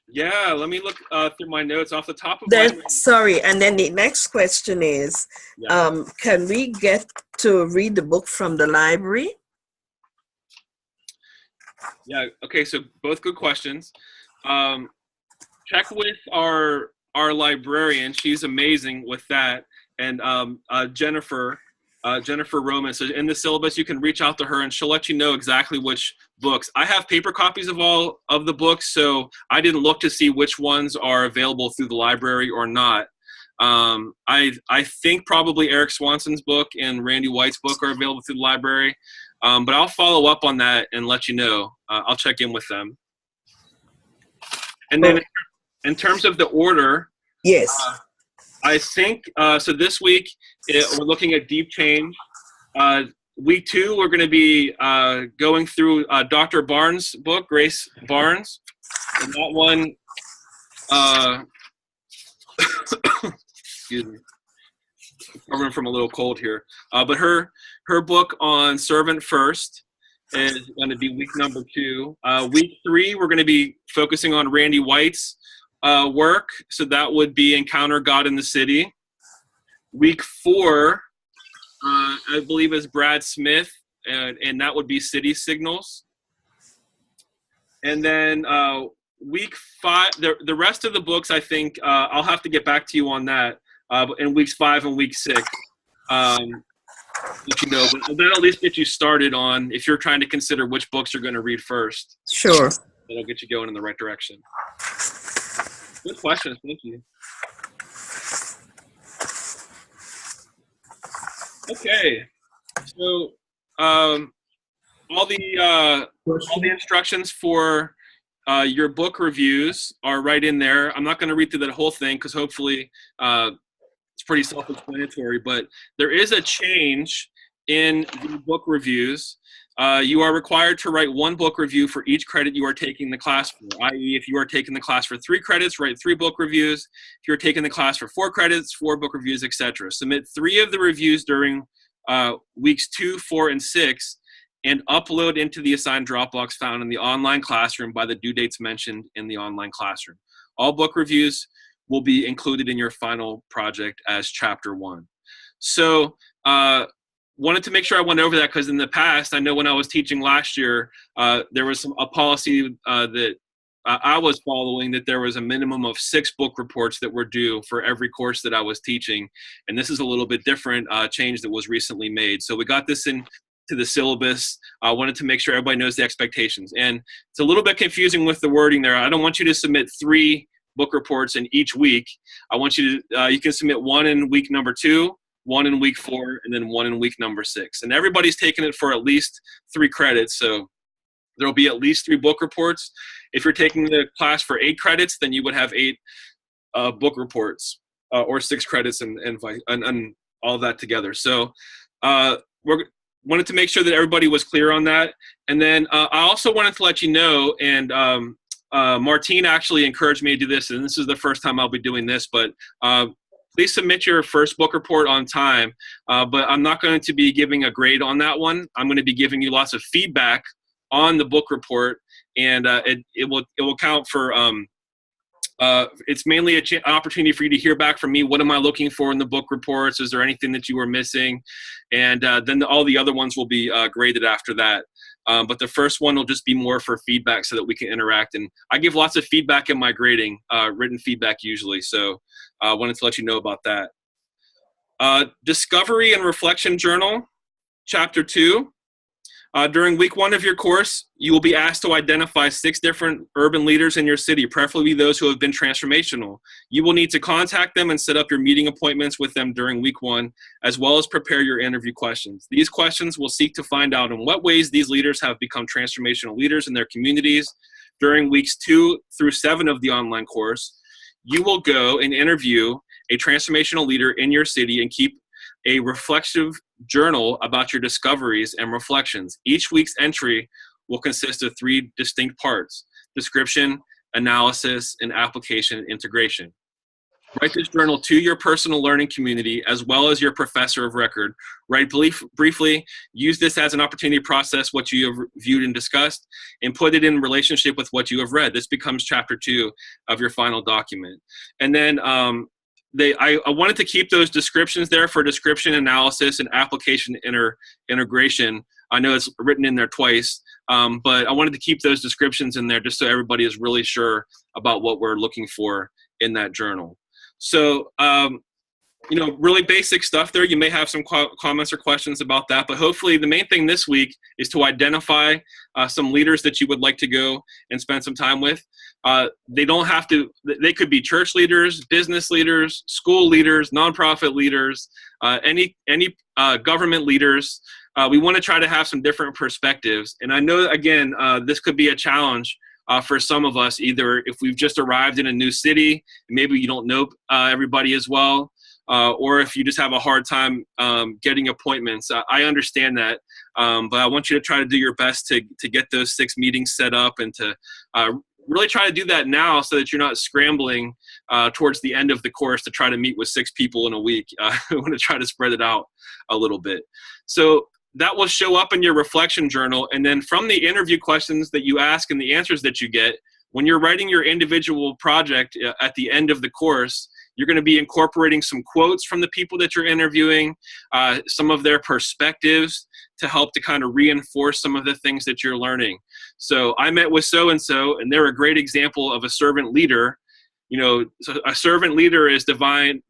Yeah, let me look through my notes off the top of my head. Sorry, and then the next question is, Yeah. can we get to read the book from the library? Yeah. Okay. So both good questions. Check with our librarian. She's amazing with that. And Jennifer Roman. So in the syllabus, you can reach out to her, and she'll let you know exactly which books. I have paper copies of all of the books, so I didn't look to see which ones are available through the library or not. I think probably Eric Swanson's book and Randy White's book are available through the library. But I'll follow up on that and let you know. I'll check in with them. And then in terms of the order, yes, I think so. This week we're looking at deep change. Week 2, we're going to be going through Dr. Barnes' book, Grace Barnes, and that one. Excuse me, recovering from a little cold here. But her book on Servant First is going to be week number 2. Week 3, we're going to be focusing on Randy White's work. So that would be Encounter God in the City. Week 4, I believe, is Brad Smith, and that would be City Signals. And then week 5, the rest of the books, I think I'll have to get back to you on that in weeks 5 and week 6. Let you know, but that'll at least get you started on if you're trying to consider which books you're going to read first. Sure. That'll get you going in the right direction. Good questions. Thank you. Okay. So all the instructions for your book reviews are right in there. I'm not going to read through that whole thing because hopefully it's pretty self-explanatory, but there is a change in the book reviews. You are required to write 1 book review for each credit you are taking the class for, i.e. if you are taking the class for 3 credits, write 3 book reviews. If you're taking the class for 4 credits, 4 book reviews, etc. Submit 3 of the reviews during weeks 2, 4, and 6, and upload into the assigned Dropbox found in the online classroom by the due dates mentioned in the online classroom. All book reviews will be included in your final project as chapter 1. So wanted to make sure I went over that because in the past, I know when I was teaching last year, there was a policy that I was following, that there was a minimum of 6 book reports that were due for every course that I was teaching. And this is a little bit different change that was recently made. So we got this in to the syllabus. I wanted to make sure everybody knows the expectations. And it's a little bit confusing with the wording there. I don't want you to submit 3 book reports in each week. I want you to, you can submit 1 in week number 2, 1 in week 4, and then 1 in week number 6. And everybody's taking it for at least 3 credits. So there'll be at least 3 book reports. If you're taking the class for 8 credits, then you would have 8 book reports or 6 credits and all of that together. So we're wanted to make sure that everybody was clear on that. And then I also wanted to let you know, and Martine actually encouraged me to do this, and this is the first time I'll be doing this, but please submit your first book report on time. But I'm not going to be giving a grade on that one. I'm going to be giving you lots of feedback on the book report, and it will count for it's mainly an opportunity for you to hear back from me. What am I looking for in the book reports? Is there anything that you were missing? And then all the other ones will be graded after that. But the first one will just be more for feedback so that we can interact. And I give lots of feedback in my grading, written feedback usually. So I wanted to let you know about that. Discovery and Reflection Journal, Chapter 2. During week 1 of your course, you will be asked to identify 6 different urban leaders in your city, preferably those who have been transformational. You will need to contact them and set up your meeting appointments with them during week 1, as well as prepare your interview questions. These questions will seek to find out in what ways these leaders have become transformational leaders in their communities. During weeks 2 through 7 of the online course, you will go and interview a transformational leader in your city and keep a reflexive journal about your discoveries and reflections. Each week's entry will consist of 3 distinct parts: description, analysis, and application and integration. Write this journal to your personal learning community as well as your professor of record. Write briefly, use this as an opportunity to process what you have viewed and discussed, and put it in relationship with what you have read. This becomes chapter 2 of your final document. And then I wanted to keep those descriptions there for description, analysis, and application integration. I know it's written in there twice, but I wanted to keep those descriptions in there just so everybody is really sure about what we're looking for in that journal. So, really basic stuff there. You may have some comments or questions about that, but hopefully the main thing this week is to identify some leaders that you would like to go and spend some time with. They don't have to, they could be church leaders, business leaders, school leaders, nonprofit leaders, any government leaders. We want to try to have some different perspectives. And I know, again, this could be a challenge for some of us, either if we've just arrived in a new city, maybe you don't know everybody as well, or if you just have a hard time getting appointments. I understand that, but I want you to try to do your best to get those 6 meetings set up and to really try to do that now so that you're not scrambling towards the end of the course to try to meet with 6 people in a week. We want to try to spread it out a little bit. So that will show up in your reflection journal. And then from the interview questions that you ask and the answers that you get, when you're writing your individual project at the end of the course, you're going to be incorporating some quotes from the people that you're interviewing, some of their perspectives to help to kind of reinforce some of the things that you're learning. So I met with so-and-so, and they're a great example of a servant leader. So a servant leader is defined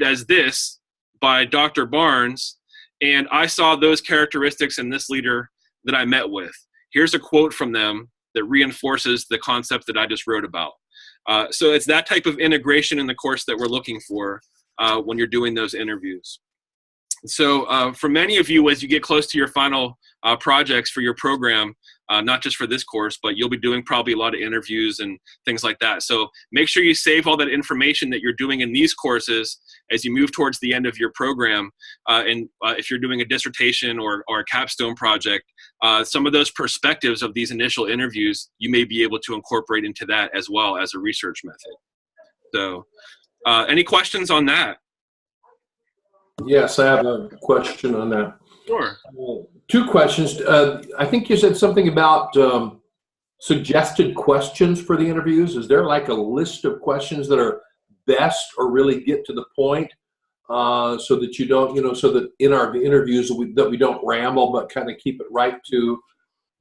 as this by Dr. Barnes. And I saw those characteristics in this leader that I met with. Here's a quote from them that reinforces the concept that I just wrote about. So it's that type of integration in the course that we're looking for when you're doing those interviews. So for many of you, as you get close to your final projects for your program, not just for this course, but you'll be doing probably a lot of interviews and things like that. So make sure you save all that information that you're doing in these courses as you move towards the end of your program. And if you're doing a dissertation or a capstone project, some of those perspectives of these initial interviews, you may be able to incorporate into that as well as a research method. So any questions on that? Yes, I have a question on that. Sure. 2 questions. I think you said something about suggested questions for the interviews. Is there like a list of questions that are best or really get to the point so that you don't, so that in our interviews that we don't ramble, but kind of keep it right to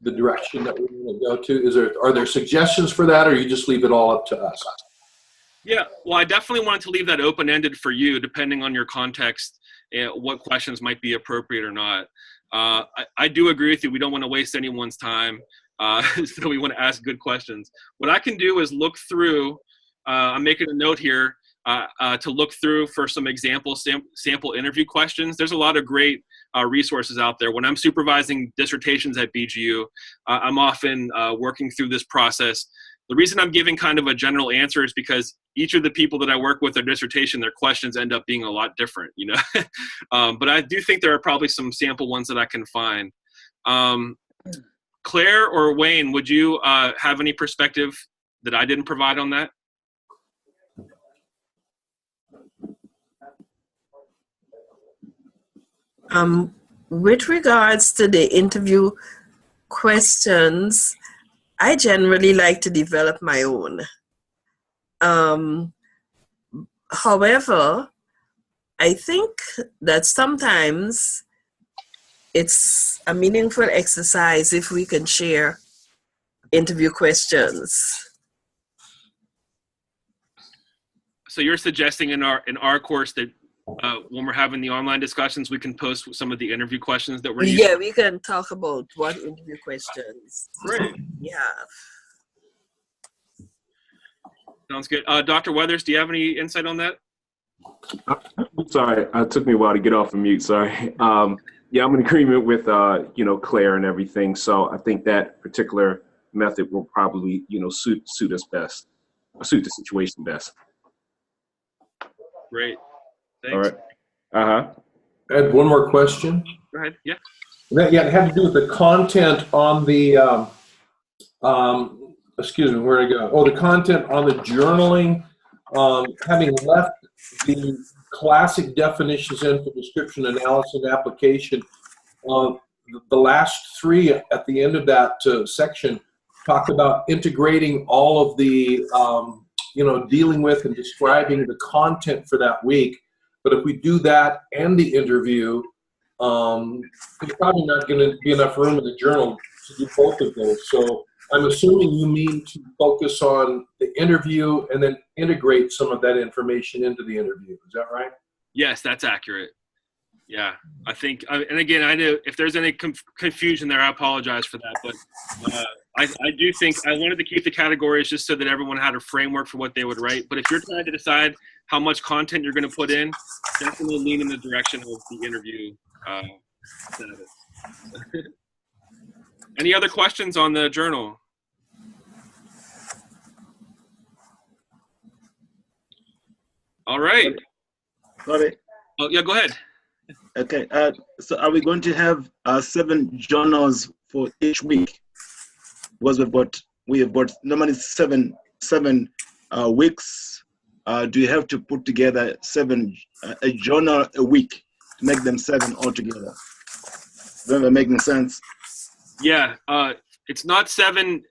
the direction that we want to go to? Are there suggestions for that, or you just leave it all up to us? Yeah, well, I definitely wanted to leave that open-ended for you, depending on your context, what questions might be appropriate or not. I do agree with you. We don't want to waste anyone's time, so we want to ask good questions. What I can do is look through, I'm making a note here, to look through for some example sample interview questions. There's a lot of great resources out there. When I'm supervising dissertations at BGU, I'm often working through this process. The reason I'm giving kind of a general answer is because each of the people that I work with their dissertation, their questions end up being a lot different, but I do think there are probably some sample ones that I can find. Claire or Wayne, would you have any perspective that I didn't provide on that? With regards to the interview questions, I generally like to develop my own. However, I think that sometimes it's a meaningful exercise if we can share interview questions. So you're suggesting in our course that when we're having the online discussions, we can post some of the interview questions that we're using? Yeah, we can talk about what interview questions. Great. Yeah. Sounds good. Dr. Weathers, do you have any insight on that? Sorry, it took me a while to get off of mute. Sorry. Yeah, I'm in agreement with Claire and everything. So I think that particular method will probably suit us best, or suit the situation best. Great. Thanks. All right. Uh-huh. I had one more question. Go ahead. Yeah. It had to do with the content on the, excuse me, where'd I go? Oh, the content on the journaling. Having left the classic definitions in for description, analysis, and application. The last three at the end of that section talk about integrating all of the, dealing with and describing the content for that week. But if we do that and the interview, there's probably not going to be enough room in the journal to do both of those. So I'm assuming you mean to focus on the interview and then integrate some of that information into the interview. Is that right? Yes, that's accurate. Yeah, I think, and again, I know if there's any confusion there, I apologize for that. But I do think I wanted to keep the categories just so that everyone had a framework for what they would write. But if you're trying to decide how much content you're going to put in, definitely lean in the direction of the interview status. Any other questions on the journal? All right. Sorry. Oh, yeah, go ahead. Okay. So are we going to have 7 journals for each week? Because we have got normally seven weeks. Do you have to put together a journal a week to make them 7 altogether? Does that making sense? Yeah. It's not 7.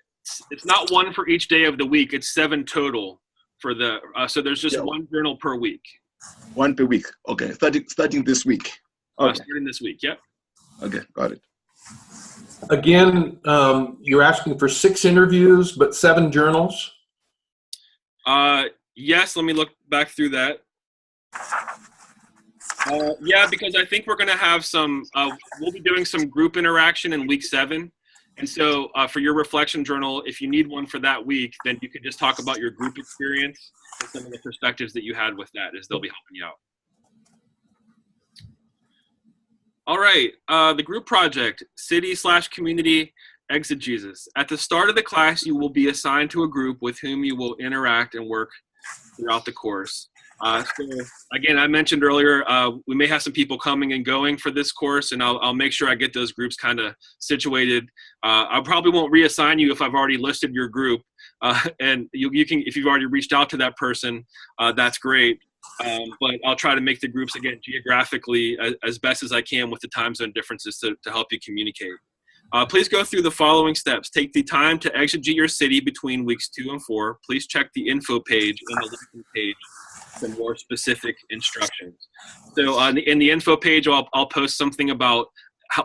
It's not 1 for each day of the week. It's 7 total for the. So there's just 1 journal per week. 1 per week. Okay. Starting this week. Okay. Starting this week. Yep. Okay. Got it. Again, you're asking for 6 interviews, but 7 journals? Yes, let me look back through that. Yeah, because I think we're going to have some, we'll be doing some group interaction in week 7. And so for your reflection journal, if you need one for that week, then you can just talk about your group experience and some of the perspectives that you had with that, as they'll be helping you out. All right, the group project, city/community exegesis. At the start of the class, you will be assigned to a group with whom you will interact and work throughout the course. So again, I mentioned earlier, we may have some people coming and going for this course, and I'll make sure I get those groups kind of situated. I probably won't reassign you if I've already listed your group, and you can, if you've already reached out to that person, that's great. But I'll try to make the groups, again, geographically as best as I can with the time zone differences to help you communicate. Please go through the following steps. Take the time to exegete your city between weeks 2 and 4. Please check the info page and the listing page for more specific instructions. So in the info page, I'll post something about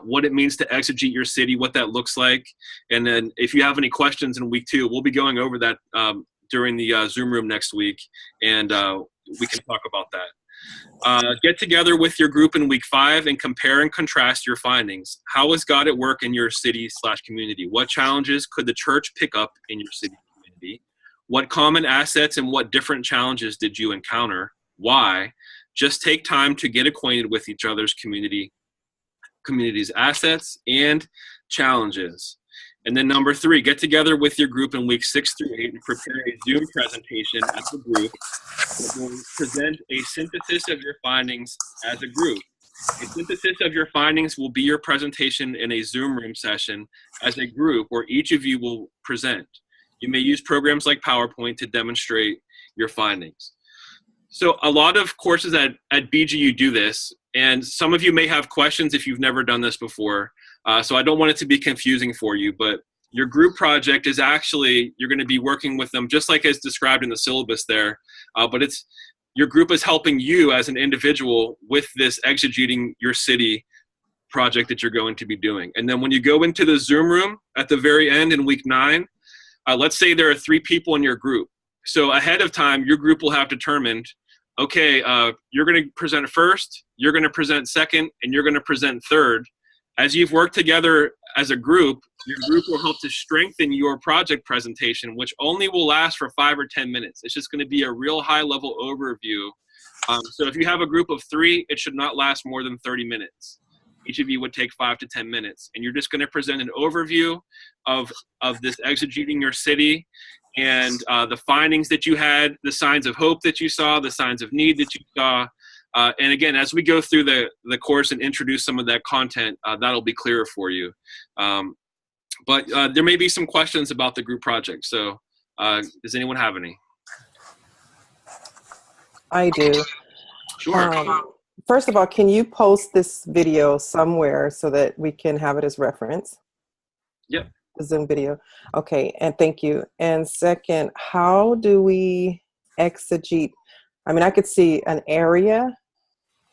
what it means to exegete your city, what that looks like. And then if you have any questions in week 2, we'll be going over that during the Zoom room next week, and we can talk about that. Get together with your group in week 5 and compare and contrast your findings. How is God at work in your city/community? What challenges could the church pick up in your city community? What common assets and what different challenges did you encounter? Why? Just take time to get acquainted with each other's community's assets and challenges. And then number 3, get together with your group in weeks 6 through 8 and prepare a Zoom presentation as a group that will present a synthesis of your findings as a group. A synthesis of your findings will be your presentation in a Zoom room session as a group where each of you will present. You may use programs like PowerPoint to demonstrate your findings. So a lot of courses at BGU do this, and some of you may have questions if you've never done this before. So I don't want it to be confusing for you, but your group project is actually, you're going to be working with them just like as described in the syllabus there, but your group is helping you as an individual with this exegeting your city project that you're going to be doing. And then when you go into the Zoom room at the very end in week 9, let's say there are 3 people in your group. So ahead of time, your group will have determined, okay, you're going to present first, you're going to present second, and you're going to present third. As you've worked together as a group, your group will help to strengthen your project presentation, which only will last for 5 or 10 minutes. It's just going to be a real high-level overview. So if you have a group of 3, it should not last more than 30 minutes. Each of you would take 5 to 10 minutes. And you're just going to present an overview of this exegeting your city and the findings that you had, the signs of hope that you saw, the signs of need that you saw. And again, as we go through the course and introduce some of that content, that'll be clearer for you. But there may be some questions about the group project. So does anyone have any? I do. Sure. First of all, can you post this video somewhere so that we can have it as reference? Yep. The Zoom video. Okay, and thank you. And second, how do we exegete? I mean, I could see an area,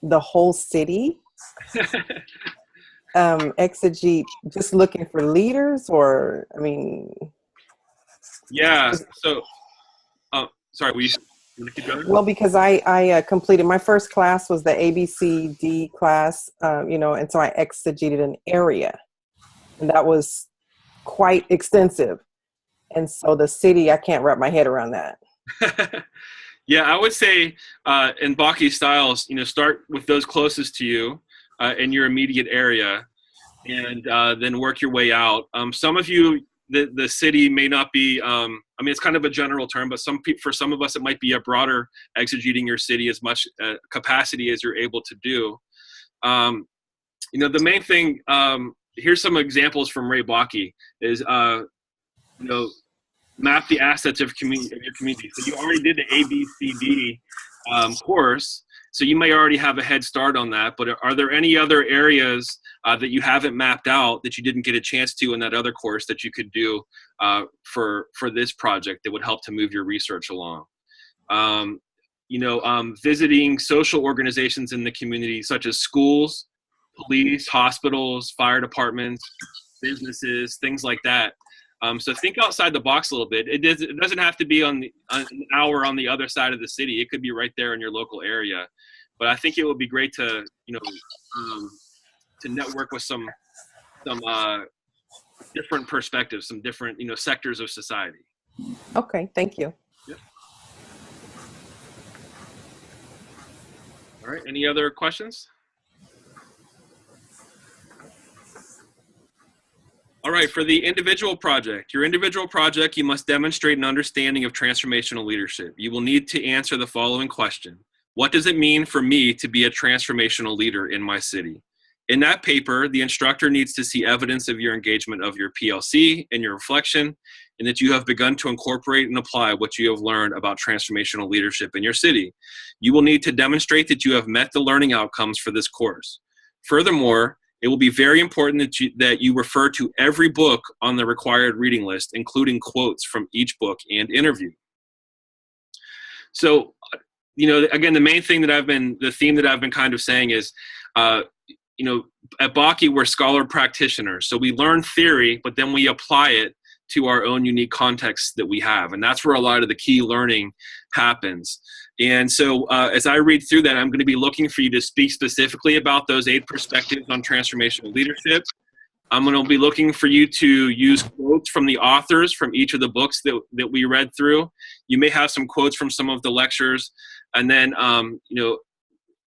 the whole city. Exegete, just looking for leaders, or, I mean... Yeah, so, sorry, you want to keep going? Well, because I completed, my first class was the ABCD class, you know, and so I exegeted an area, and that was quite extensive. And so the city, I can't wrap my head around that. Yeah, I would say in Baki styles, you know, start with those closest to you in your immediate area, and then work your way out. Some of you, the city may not be, I mean, it's kind of a general term, but for some of us, it might be a broader exegeting your city as much capacity as you're able to do. You know, the main thing, here's some examples from Ray Baki, is, you know, map the assets of your community. So you already did the ABCD course, so you may already have a head start on that, but are there any other areas that you haven't mapped out that you didn't get a chance to in that other course that you could do for this project that would help to move your research along? You know, visiting social organizations in the community, such as schools, police, hospitals, fire departments, businesses, things like that. So think outside the box a little bit. It doesn't have to be on an hour on the other side of the city. It could be right there in your local area. But I think it would be great to, you know, to network with some different perspectives, some different, you know, sectors of society. Okay, thank you. Yep. All right, any other questions? All right, for the individual project, your individual project, you must demonstrate an understanding of transformational leadership. You will need to answer the following question. What does it mean for me to be a transformational leader in my city? In that paper, the instructor needs to see evidence of your engagement of your PLC and your reflection, and that you have begun to incorporate and apply what you have learned about transformational leadership in your city. You will need to demonstrate that you have met the learning outcomes for this course. Furthermore, it will be very important that you refer to every book on the required reading list, including quotes from each book and interview. So, you know, again, the theme that I've been kind of saying is, you know, at Baki, we're scholar practitioners. So we learn theory, but then we apply it to our own unique context that we have. And that's where a lot of the key learning happens. And so as I read through that, I'm going to be looking for you to speak specifically about those 8 perspectives on transformational leadership. I'm going to be looking for you to use quotes from the authors from each of the books that we read through. You may have some quotes from some of the lectures. And then, you know,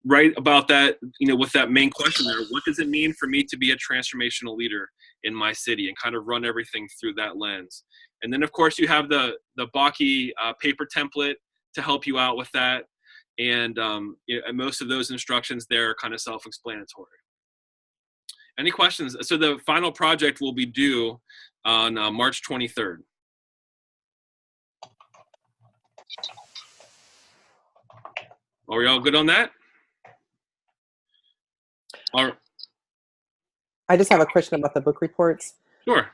write about that, you know, with that main question there. What does it mean for me to be a transformational leader in my city, and kind of run everything through that lens. And then, of course, you have the Baki paper template to help you out with that. And you know, most of those instructions there are kind of self-explanatory. Any questions? So the final project will be due on March 23rd. Are we all good on that? All right. I just have a question about the book reports. Sure.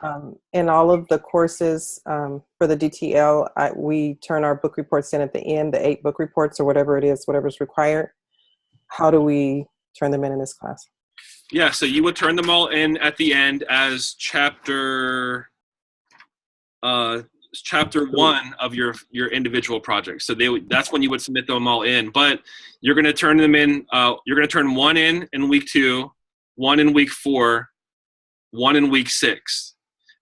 In all of the courses for the DTL, we turn our book reports in at the end, the 8 book reports or whatever it is, whatever's required. How do we turn them in this class? Yeah, so you would turn them all in at the end as chapter 1 of your individual project. So that's when you would submit them all in. But you're going to turn them in. You're going to turn 1 in week 2, 1 in week 4, 1 in week 6,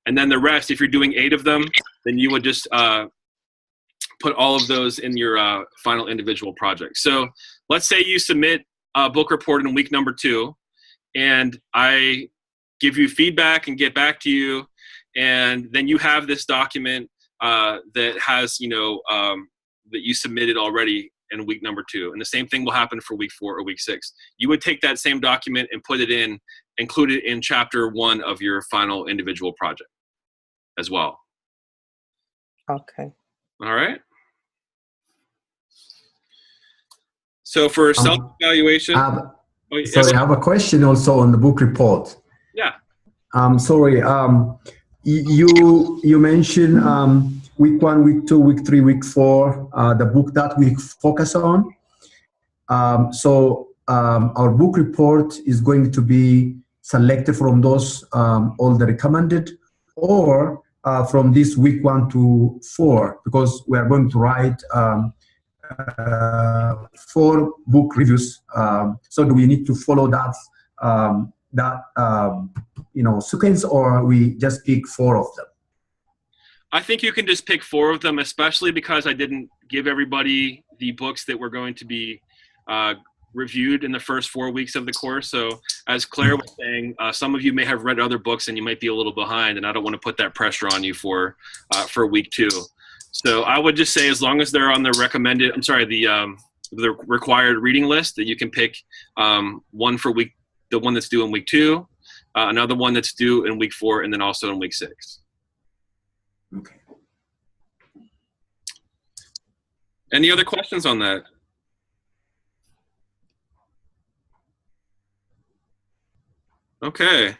and then the rest. If you're doing 8 of them, then you would just put all of those in your final individual project. So let's say you submit a book report in week number 2, and I give you feedback and get back to you, and then you have this document that has, you know, that you submitted already in week number 2. And the same thing will happen for week 4 or week 6. You would take that same document and put it in, include it in chapter 1 of your final individual project as well. Okay. All right. So for self-evaluation, sorry, I have a question also on the book report. Yeah. Sorry, you mentioned week 1, week 2, week 3, week 4, the book that we focus on. Our book report is going to be selected from those all the recommended, or from this week 1 to 4, because we are going to write 4 book reviews. So do we need to follow that sequence, or we just pick 4 of them? I think you can just pick 4 of them, especially because I didn't give everybody the books that were going to be reviewed in the first 4 weeks of the course. So as Claire was saying, some of you may have read other books and you might be a little behind, and I don't want to put that pressure on you for week 2. So I would just say, as long as they're on the recommended, the required reading list, that you can pick one for the one that's due in week 2, another one that's due in week 4, and then also in week 6. Okay. Any other questions on that? Okay.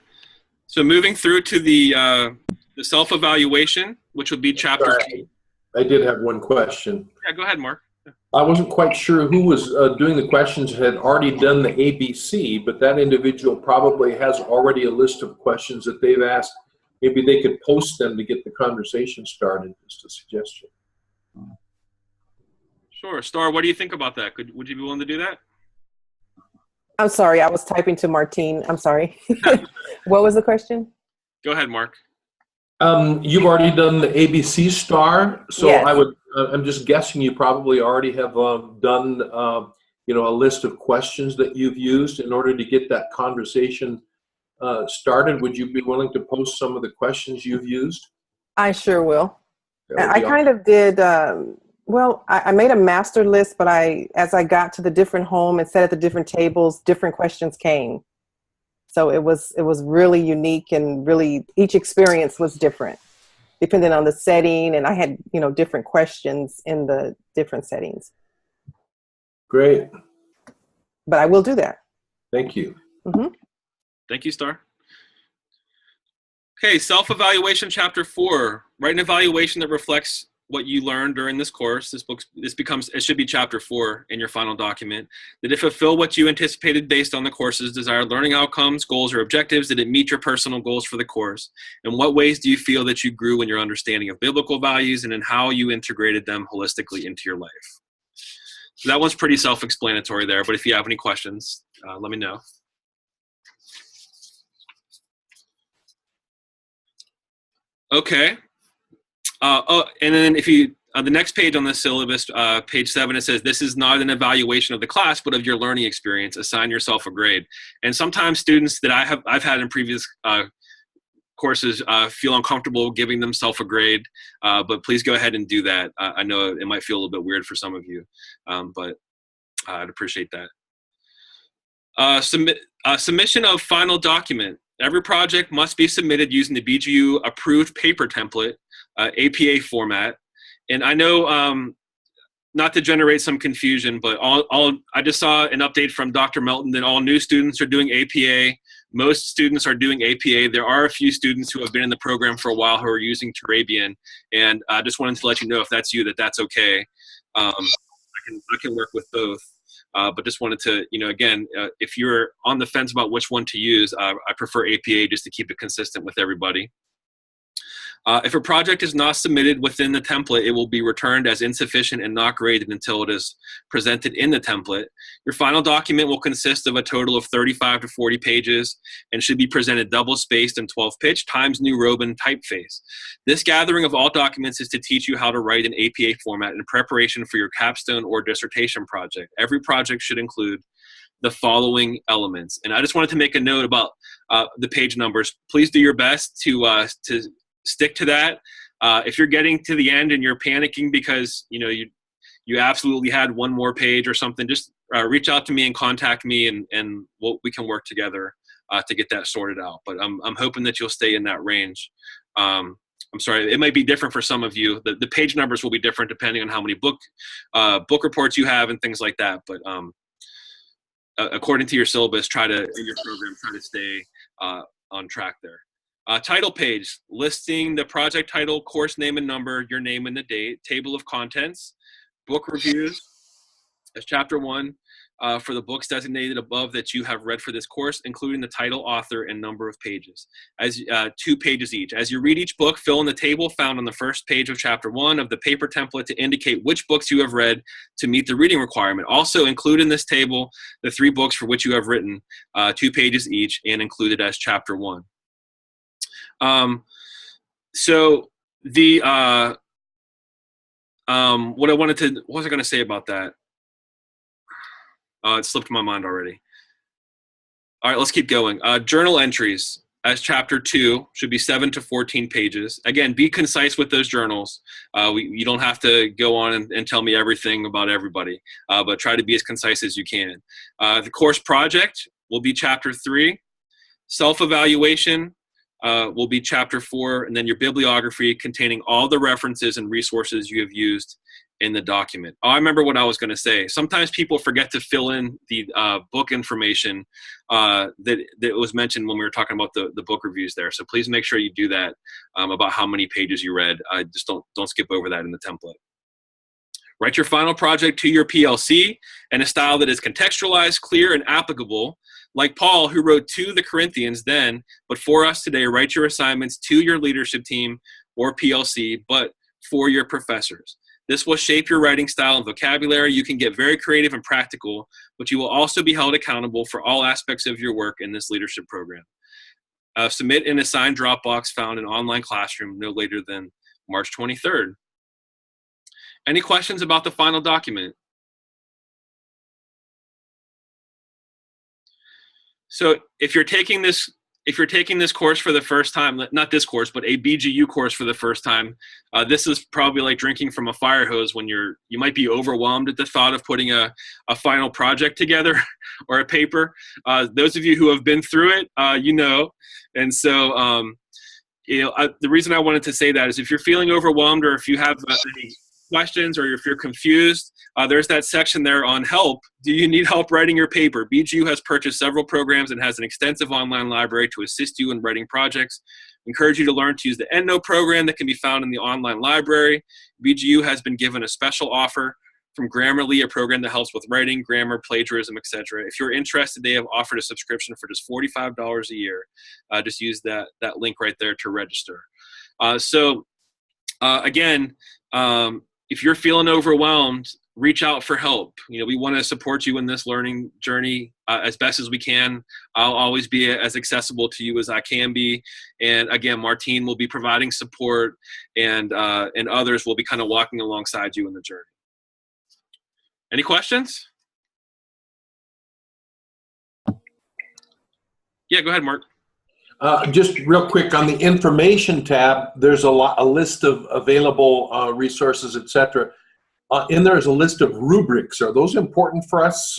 So moving through to the self-evaluation, which would be chapter 2. I did have one question. Yeah, go ahead, Mark. I wasn't quite sure who was doing the questions had already done the ABC, but that individual probably has already a list of questions that they've asked. Maybe they could post them to get the conversation started, just a suggestion. Sure. Star, what do you think about that? Would you be willing to do that? I'm sorry, I was typing to Martine. I'm sorry. What was the question? Go ahead, Mark. You've already done the ABC star, so yes. I'm just guessing you probably already have done a list of questions that you've used in order to get that conversation started. Would you be willing to post some of the questions you've used? I sure will. I kind of did. Well, I made a master list, but as I got to the different home and sat at the different tables, different questions came. So it was really unique, and really each experience was different, depending on the setting. And I had, different questions in the different settings. Great. But I will do that. Thank you. Mm-hmm. Thank you, Star. Okay, self-evaluation, chapter 4. Write an evaluation that reflects what you learned during this course. It should be chapter 4 in your final document. Did it fulfill what you anticipated based on the course's desired learning outcomes, goals, or objectives? Did it meet your personal goals for the course? In what ways do you feel that you grew in your understanding of biblical values, and in how you integrated them holistically into your life? So that one's pretty self-explanatory there, but if you have any questions, let me know. Okay. And then if you, the next page on this syllabus, page 7, it says, this is not an evaluation of the class, but of your learning experience. Assign yourself a grade. And sometimes students that I've had in previous courses feel uncomfortable giving themselves a grade, but please go ahead and do that. I know it might feel a little bit weird for some of you, but I'd appreciate that. Submission of final document. Every project must be submitted using the BGU approved paper template, APA format. And I know, not to generate some confusion, but I just saw an update from Dr. Melton that all new students are doing APA. Most students are doing APA. There are a few students who have been in the program for a while who are using Turabian. And I just wanted to let you know, if that's you, that's okay. I can work with both. But just wanted to, again, if you're on the fence about which one to use, I prefer APA just to keep it consistent with everybody. If a project is not submitted within the template, it will be returned as insufficient and not graded until it is presented in the template. Your final document will consist of a total of 35 to 40 pages and should be presented double-spaced and 12-pitch times New Roman typeface. This gathering of all documents is to teach you how to write an APA format in preparation for your capstone or dissertation project. Every project should include the following elements. And I just wanted to make a note about the page numbers. Please do your best to stick to that. If you're getting to the end and you're panicking because you absolutely had one more page or something, just reach out to me and contact me, and we can work together to get that sorted out. But I'm hoping that you'll stay in that range. I'm sorry, it might be different for some of you. The page numbers will be different depending on how many book reports you have and things like that. But according to your syllabus, in your program, try to stay on track there. Title page, listing the project title, course name and number, your name and the date, table of contents, book reviews as chapter 1 for the books designated above that you have read for this course, including the title, author, and number of pages, as 2 pages each. As you read each book, fill in the table found on the first page of chapter 1 of the paper template to indicate which books you have read to meet the reading requirement. Also include in this table the 3 books for which you have written, 2 pages each, and included as chapter 1. So the what was I going to say about that? It slipped my mind already. All right, let's keep going. Journal entries as chapter 2 should be 7 to 14 pages. Again, be concise with those journals. You don't have to go on and tell me everything about everybody, but try to be as concise as you can. The course project will be chapter 3. Self-evaluation will be chapter 4, and then your bibliography containing all the references and resources you have used in the document. Oh, I remember what I was going to say. Sometimes people forget to fill in the book information that was mentioned when we were talking about the book reviews there. So please make sure you do that about how many pages you read. Just don't skip over that in the template. Write your final project to your PLC in a style that is contextualized, clear, and applicable. Like Paul, who wrote to the Corinthians then, but for us today, write your assignments to your leadership team or PLC, but for your professors. This will shape your writing style and vocabulary. You can get very creative and practical, but you will also be held accountable for all aspects of your work in this leadership program. Submit an assigned Dropbox found in online classroom no later than March 23rd. Any questions about the final document? So if you're taking this course for the first time, not this course, but a BGU course for the first time, this is probably like drinking from a fire hose when you might be overwhelmed at the thought of putting a final project together or a paper. Those of you who have been through it, you know. And so, the reason I wanted to say that is if you're feeling overwhelmed or if you have any questions or if you're confused, there's that section there on help. Do you need help writing your paper? BGU has purchased several programs and has an extensive online library to assist you in writing projects. Encourage you to learn to use the EndNote program that can be found in the online library. BGU has been given a special offer from Grammarly, a program that helps with writing, grammar, plagiarism, etc. If you're interested, they have offered a subscription for just $45 a year. Just use that link right there to register. Again, if you're feeling overwhelmed, reach out for help. We want to support you in this learning journey as best as we can. I'll always be as accessible to you as I can be. And again, Martine will be providing support, and others will be kind of walking alongside you in the journey. Any questions? Yeah, go ahead, Mark. Just real quick on the information tab, there's a list of available resources, etc. In there is a list of rubrics. Are those important for us,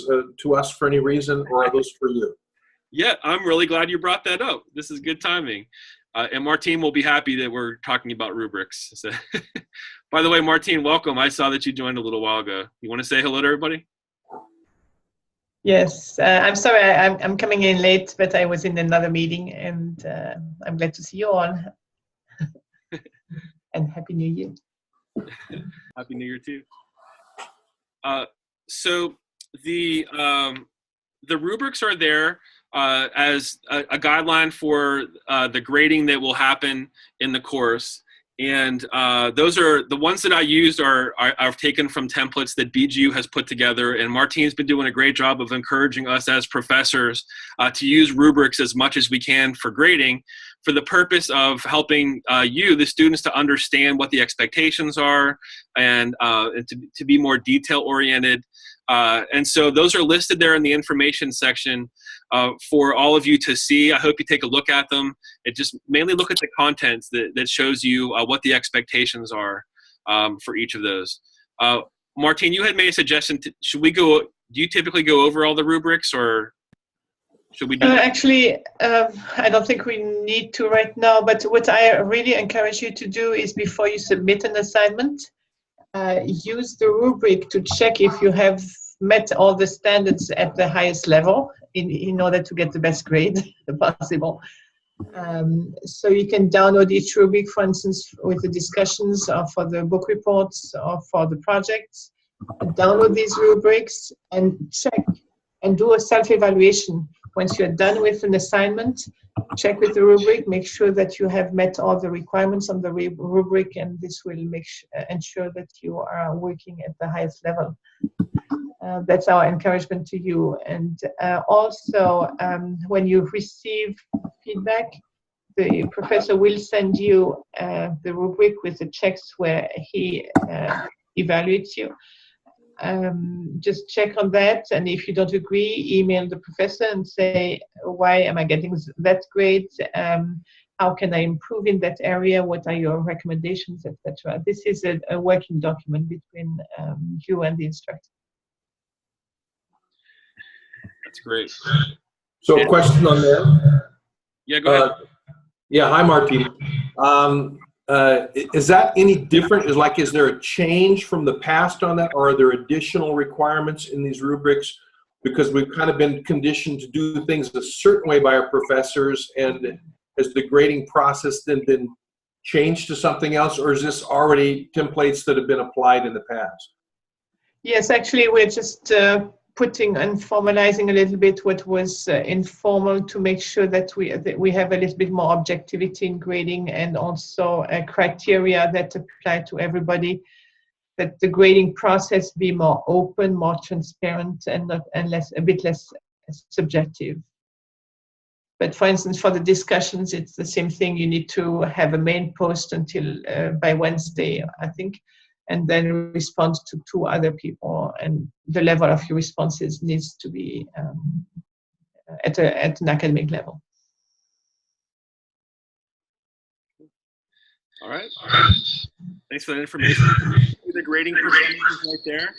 for any reason, or are those for you? Yeah, I'm really glad you brought that up. This is good timing. And Martine will be happy that we're talking about rubrics. So by the way, Martine, welcome. I saw that you joined a little while ago. You want to say hello to everybody? Yes, I'm sorry I'm coming in late, but I was in another meeting, and I'm glad to see you all. And Happy New Year. Happy New Year too. So the rubrics are there as a guideline for the grading that will happen in the course. And those are the ones that I used are taken from templates that BGU has put together. And Martine's been doing a great job of encouraging us as professors to use rubrics as much as we can for grading, for the purpose of helping you, the students, to understand what the expectations are and to be more detail oriented. And so those are listed there in the information section for all of you to see. I hope you take a look at them. It just mainly look at the contents that shows you what the expectations are for each of those. Martine, you had made a suggestion. Do you typically go over all the rubrics, or? Should we do Actually, I don't think we need to right now, but what I really encourage you to do is before you submit an assignment, use the rubric to check if you have met all the standards at the highest level in order to get the best grade possible. So you can download each rubric, for instance, with the discussions or for the book reports or for the projects. Download these rubrics and check and do a self-evaluation. Once you're done with an assignment, check with the rubric, make sure that you have met all the requirements on the rubric, and this will ensure that you are working at the highest level. That's our encouragement to you. And also, when you receive feedback, the professor will send you the rubric with the checks where he evaluates you. Just check on that, and if you don't agree, email the professor and say, why am I getting that grade? How can I improve in that area? What are your recommendations, etc.? This is a working document between you and the instructor. That's great. So a question on that. Yeah, go ahead. Yeah, hi, Martin. Is that any different? Is there a change from the past on that, or are there additional requirements in these rubrics? Because we've kind of been conditioned to do things a certain way by our professors, and has the grading process then been changed to something else, or is this already templates that have been applied in the past? Yes, actually, we're just putting and formalizing a little bit what was informal to make sure that we have a little bit more objectivity in grading, and also criteria that apply to everybody, that the grading process be more open, more transparent, and a bit less subjective. But for instance, for the discussions, it's the same thing. You need to have a main post until by Wednesday, I think, and then respond to 2 other people, and the level of your responses needs to be at an academic level. All right. Thanks for that information. The grading percentages right there.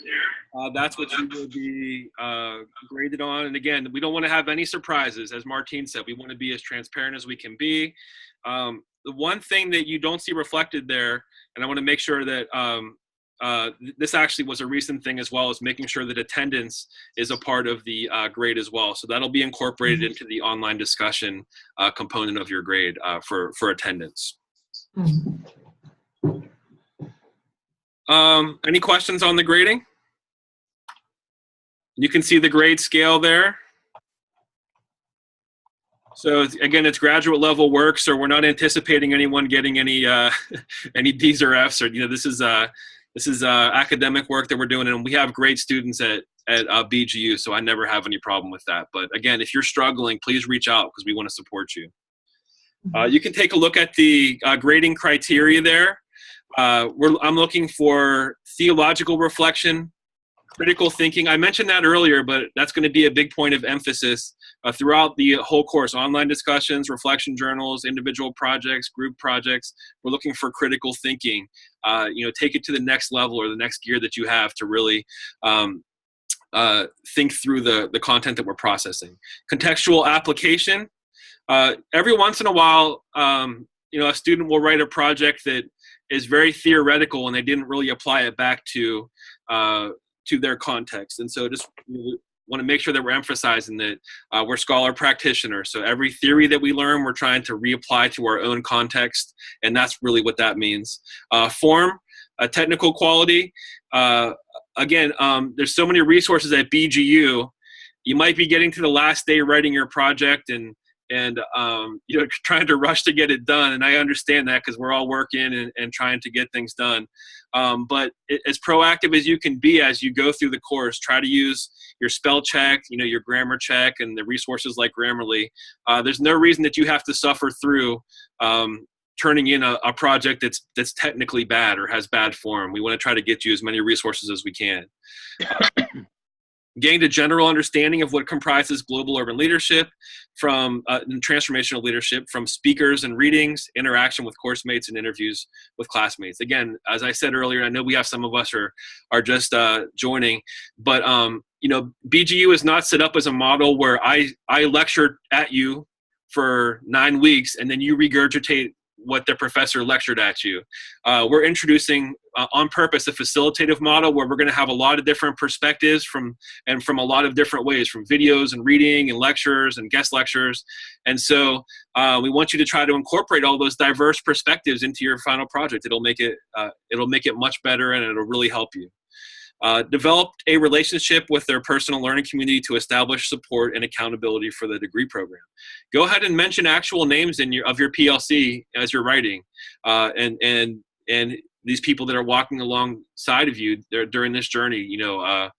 That's what you will be graded on. And again, we don't want to have any surprises. As Martine said, we want to be as transparent as we can be. The one thing that you don't see reflected there, and I want to make sure that this actually was a recent thing as well, is making sure that attendance is a part of the grade as well. So that'll be incorporated into the online discussion component of your grade for attendance. Any questions on the grading? You can see the grade scale there. So again, it's graduate level work, so we're not anticipating anyone getting any any D's or F's, or this is academic work that we're doing, and we have great students at BGU, so I never have any problem with that. But again, if you're struggling, please reach out because we want to support you. You can take a look at the grading criteria there. I'm looking for theological reflection, critical thinking. I mentioned that earlier, but that's going to be a big point of emphasis throughout the whole course. Online discussions, reflection journals, individual projects, group projects. We're looking for critical thinking. Take it to the next level or the next gear that you have to really think through the content that we're processing. Contextual application. Every once in a while, a student will write a project that is very theoretical and they didn't really apply it back to their context. And so just want to make sure that we're emphasizing that we're scholar practitioners. So every theory that we learn, we're trying to reapply to our own context. And that's really what that means. Form, technical quality. Again, there's so many resources at BGU. You might be getting to the last day writing your project and trying to rush to get it done. And I understand that because we're all working and trying to get things done. But as proactive as you can be as you go through the course, try to use your spell check, your grammar check, and the resources like Grammarly. There's no reason that you have to suffer through turning in a project that's technically bad or has bad form. We want to try to get you as many resources as we can. gained a general understanding of what comprises global urban leadership, from transformational leadership, from speakers and readings, interaction with course mates, and interviews with classmates. Again, as I said earlier, I know we have some of us are just joining, but you know, BGU is not set up as a model where I lecture at you for 9 weeks and then you regurgitate what the professor lectured at you. We're introducing on purpose a facilitative model where we're going to have a lot of different perspectives from a lot of different ways, from videos and reading and lectures and guest lectures. And so we want you to try to incorporate all those diverse perspectives into your final project. It'll make it much better, and it'll really help you. Developed a relationship with their personal learning community to establish support and accountability for the degree program. Go ahead and mention actual names of your PLC as you're writing, and these people that are walking alongside of you during this journey. You know,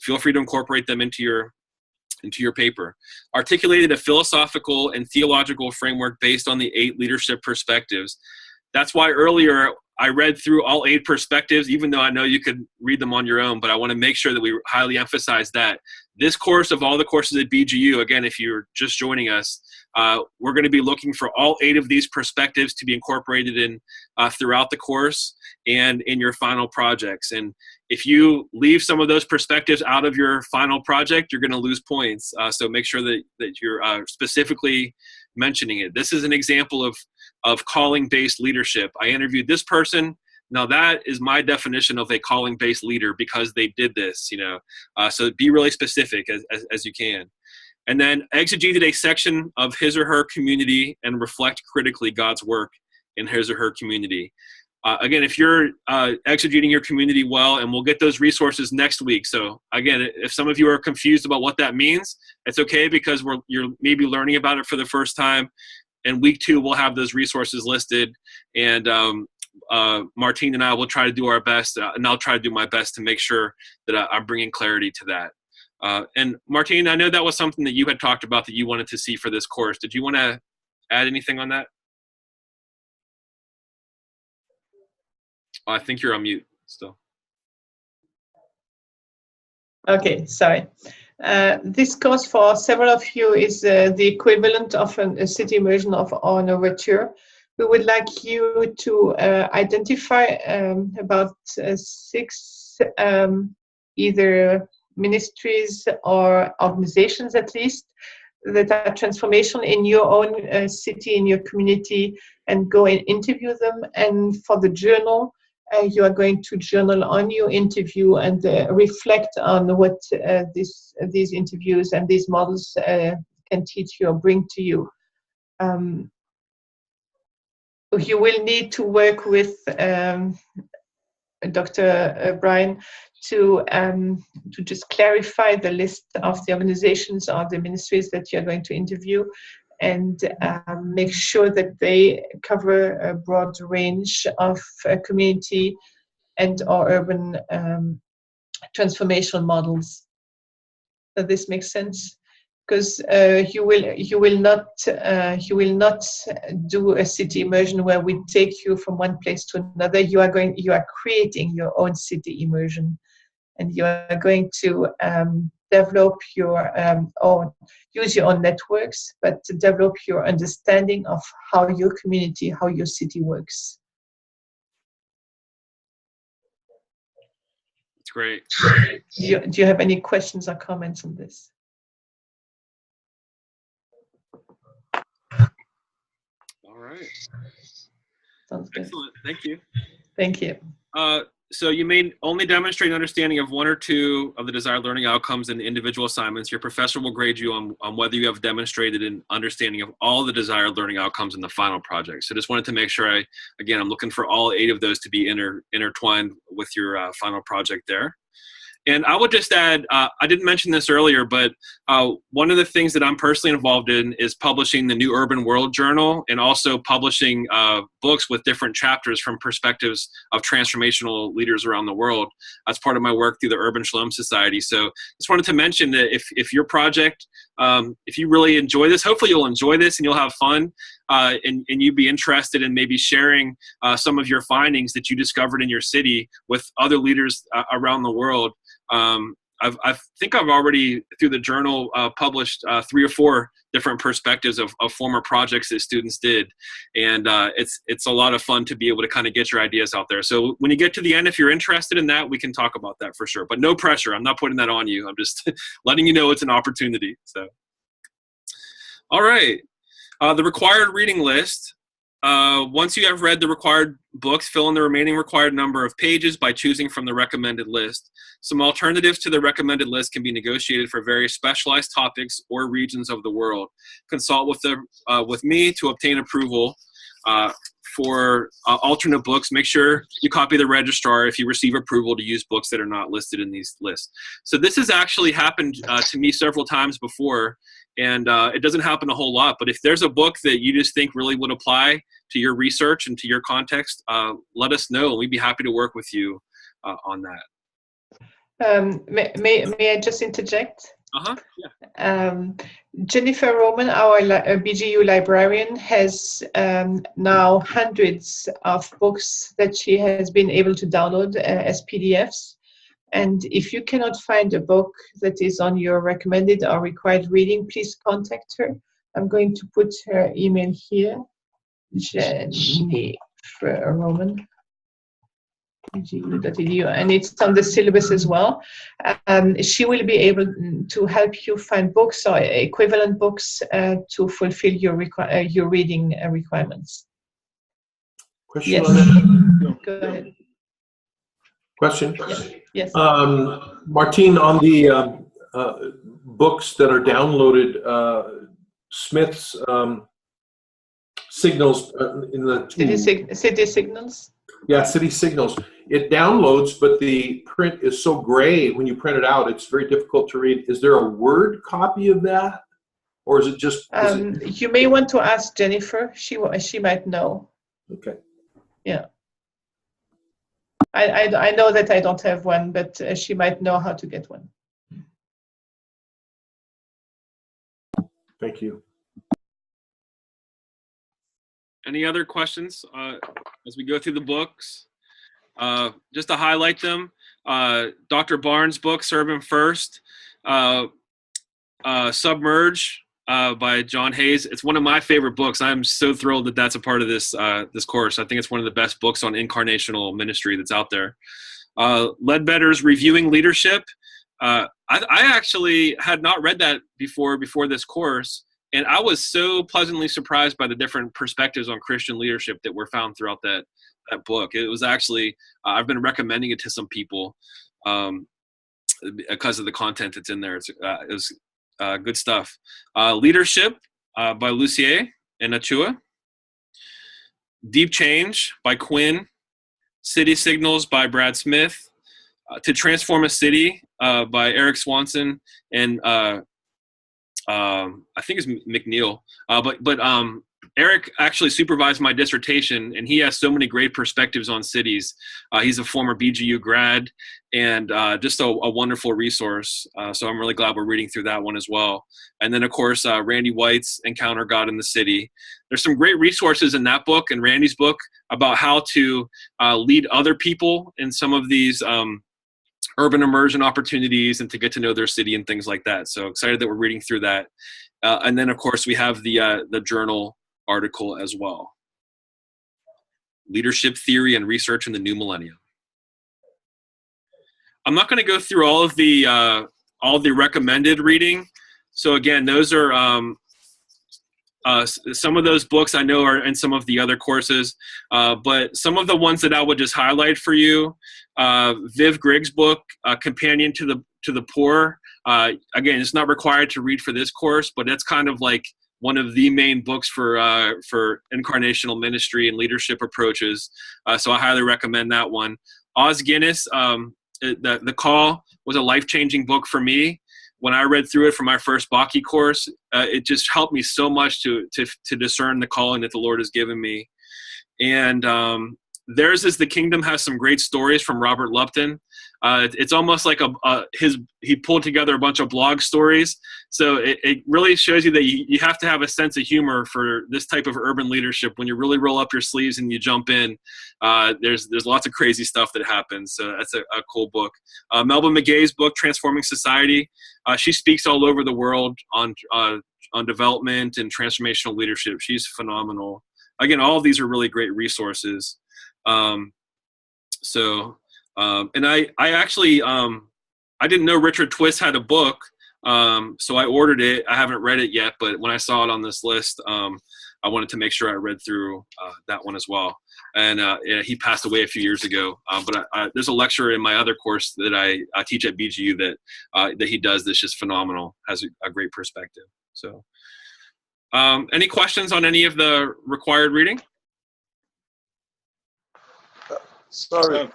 feel free to incorporate them into your paper. Articulated a philosophical and theological framework based on the 8 leadership perspectives. That's why earlier I read through all 8 perspectives, even though I know you could read them on your own, but I want to make sure that we highly emphasize that. This course, of all the courses at BGU, again, if you're just joining us, we're going to be looking for all 8 of these perspectives to be incorporated in throughout the course and in your final projects. And if you leave some of those perspectives out of your final project, you're going to lose points. So make sure that you're specifically mentioning it. This is an example of calling-based leadership. I interviewed this person. Now that is my definition of a calling-based leader because they did this, you know. So be really specific as you can. And then exegeted a section of his or her community and reflect critically God's work in his or her community. Again, if you're exegeting your community well, and we'll get those resources next week. So again, if some of you are confused about what that means, it's okay, because you're maybe learning about it for the first time. And week 2, we'll have those resources listed. And Martine and I will try to do our best, and I'll try to do my best to make sure that I'm bringing clarity to that. And Martine, I know that was something that you had talked about that you wanted to see for this course. Did you want to add anything on that? Oh, I think you're on mute still. Okay, sorry. This course for several of you is the equivalent of a city immersion of our novature. We would like you to identify about 6 either ministries or organizations, at least, that are transformational in your own city, in your community, and go and interview them. And for the journal, you are going to journal on your interview and reflect on what these interviews and these models can teach you or bring to you. You will need to work with Dr. Brian to just clarify the list of the organizations or the ministries that you're going to interview, and make sure that they cover a broad range of community and or urban transformational models. Does this make sense? Because you will not do a city immersion where we take you from one place to another. You are creating your own city immersion, and you are going to develop your use your own networks, but to develop your understanding of how your community, how your city works. That's great. Do you have any questions or comments on this? All right. Sounds good. Excellent. Thank you. Thank you. So you may only demonstrate understanding of 1 or 2 of the desired learning outcomes in the individual assignments. Your professor will grade you on whether you have demonstrated an understanding of all the desired learning outcomes in the final project. So just wanted to make sure I'm looking for all 8 of those to be intertwined with your final project there. And I would just add, I didn't mention this earlier, but one of the things that I'm personally involved in is publishing the New Urban World Journal, and also publishing books with different chapters from perspectives of transformational leaders around the world as part of my work through the Urban Shalom Society. So just wanted to mention that if your project, if you really enjoy this, hopefully you'll enjoy this and you'll have fun, and you'd be interested in maybe sharing some of your findings that you discovered in your city with other leaders around the world. I think I've already, through the journal, published 3 or 4 different perspectives of former projects that students did. And it's a lot of fun to be able to kind of get your ideas out there. So when you get to the end, if you're interested in that, we can talk about that for sure. But no pressure. I'm not putting that on you. I'm just letting you know it's an opportunity. So, all right. The required reading list. Once you have read the required books, fill in the remaining required number of pages by choosing from the recommended list. Some alternatives to the recommended list can be negotiated for various specialized topics or regions of the world. Consult with me to obtain approval for alternate books. Make sure you copy the registrar if you receive approval to use books that are not listed in these lists. So this has actually happened to me several times before, and it doesn't happen a whole lot. But if there's a book that you just think really would apply to your research and to your context, let us know, and we'd be happy to work with you on that. May I just interject? Yeah. Jennifer Roman, our BGU librarian, has now hundreds of books that she has been able to download as PDFs. And if you cannot find a book that is on your recommended or required reading, please contact her. I'm going to put her email here, Jennifer Roman. BGU.edu, and it's on the syllabus as well. She will be able to help you find books or equivalent books to fulfill your reading requirements. Question Yes. on that? Go ahead. Question? Yes. Martine, on the books that are downloaded, Smith's signals in the City Signals? Yeah, City Signals. It downloads, but the print is so gray when you print it out, it's very difficult to read. Is there a Word copy of that? Or is it just... you may want to ask Jennifer. She might know. Okay. Yeah. I know that I don't have one, but she might know how to get one. Thank you. Any other questions as we go through the books? Just to highlight them, Dr. Barnes' book, Serve Him First, Submerge by John Hayes. It's one of my favorite books. I'm so thrilled that that's a part of this this course. I think it's one of the best books on incarnational ministry that's out there. Ledbetter's Reviewing Leadership. I actually had not read that before this course. And I was so pleasantly surprised by the different perspectives on Christian leadership that were found throughout that book. It was actually, I've been recommending it to some people because of the content that's in there. It was good stuff. Leadership by Lucier and Achua. Deep Change by Quinn. City Signals by Brad Smith. To Transform a City by Eric Swanson and I think it's McNeil, but Eric actually supervised my dissertation, and he has so many great perspectives on cities. He's a former BGU grad, and just a wonderful resource. So I'm really glad we're reading through that one as well. And then, of course, Randy White's Encounter God in the City. There's some great resources in that book and Randy's book about how to lead other people in some of these urban immersion opportunities and to get to know their city and things like that. So excited that we're reading through that. And then, of course, we have the journal article as well. Leadership Theory and Research in the New Millennium. I'm not going to go through all the recommended reading. So again, those are some of those books I know are in some of the other courses, but some of the ones that I would just highlight for you, Viv Griggs' book, Companion to the Poor. Again, it's not required to read for this course, but it's kind of like one of the main books for incarnational ministry and leadership approaches. So I highly recommend that one. Os Guinness, The Call was a life-changing book for me. When I read through it for my first Baki course, it just helped me so much to discern the calling that the Lord has given me. And theirs is The Kingdom Has Some Great Stories from Robert Lupton. It's almost like he pulled together a bunch of blog stories. So it really shows you that you have to have a sense of humor for this type of urban leadership. When you really roll up your sleeves and you jump in, there's lots of crazy stuff that happens. So that's a cool book. Melba McGay's book, Transforming Society, she speaks all over the world on development and transformational leadership. She's phenomenal. Again, all of these are really great resources. And I actually, I didn't know Richard Twist had a book, so I ordered it. I haven't read it yet, but when I saw it on this list, I wanted to make sure I read through that one as well. And he passed away a few years ago, but there's a lecture in my other course that I teach at BGU that he does that's just phenomenal, has a great perspective. So any questions on any of the required reading? Sorry,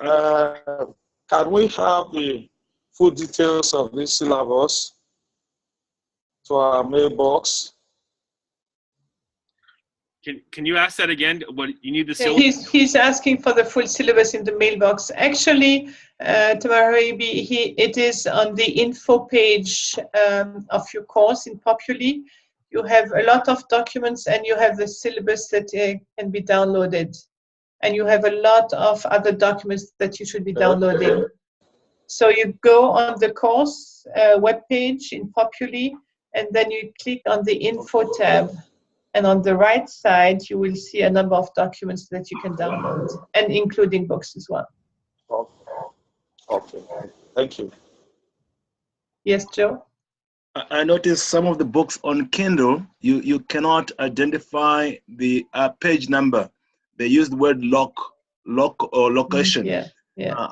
can we have the full details of this syllabus to our mailbox? Can you ask that again? What you need the syllabus? He's asking for the full syllabus in the mailbox. Actually, Tamarabi, it is on the info page of your course in Populi. You have a lot of documents and you have the syllabus that can be downloaded. And you have a lot of other documents that you should be downloading. So you go on the course webpage in Populi, and then you click on the info tab. And on the right side, you will see a number of documents that you can download, and including books as well. Okay, thank you. Yes, Joe? I noticed some of the books on Kindle, you cannot identify the page number. They use the word lock or location. Yeah.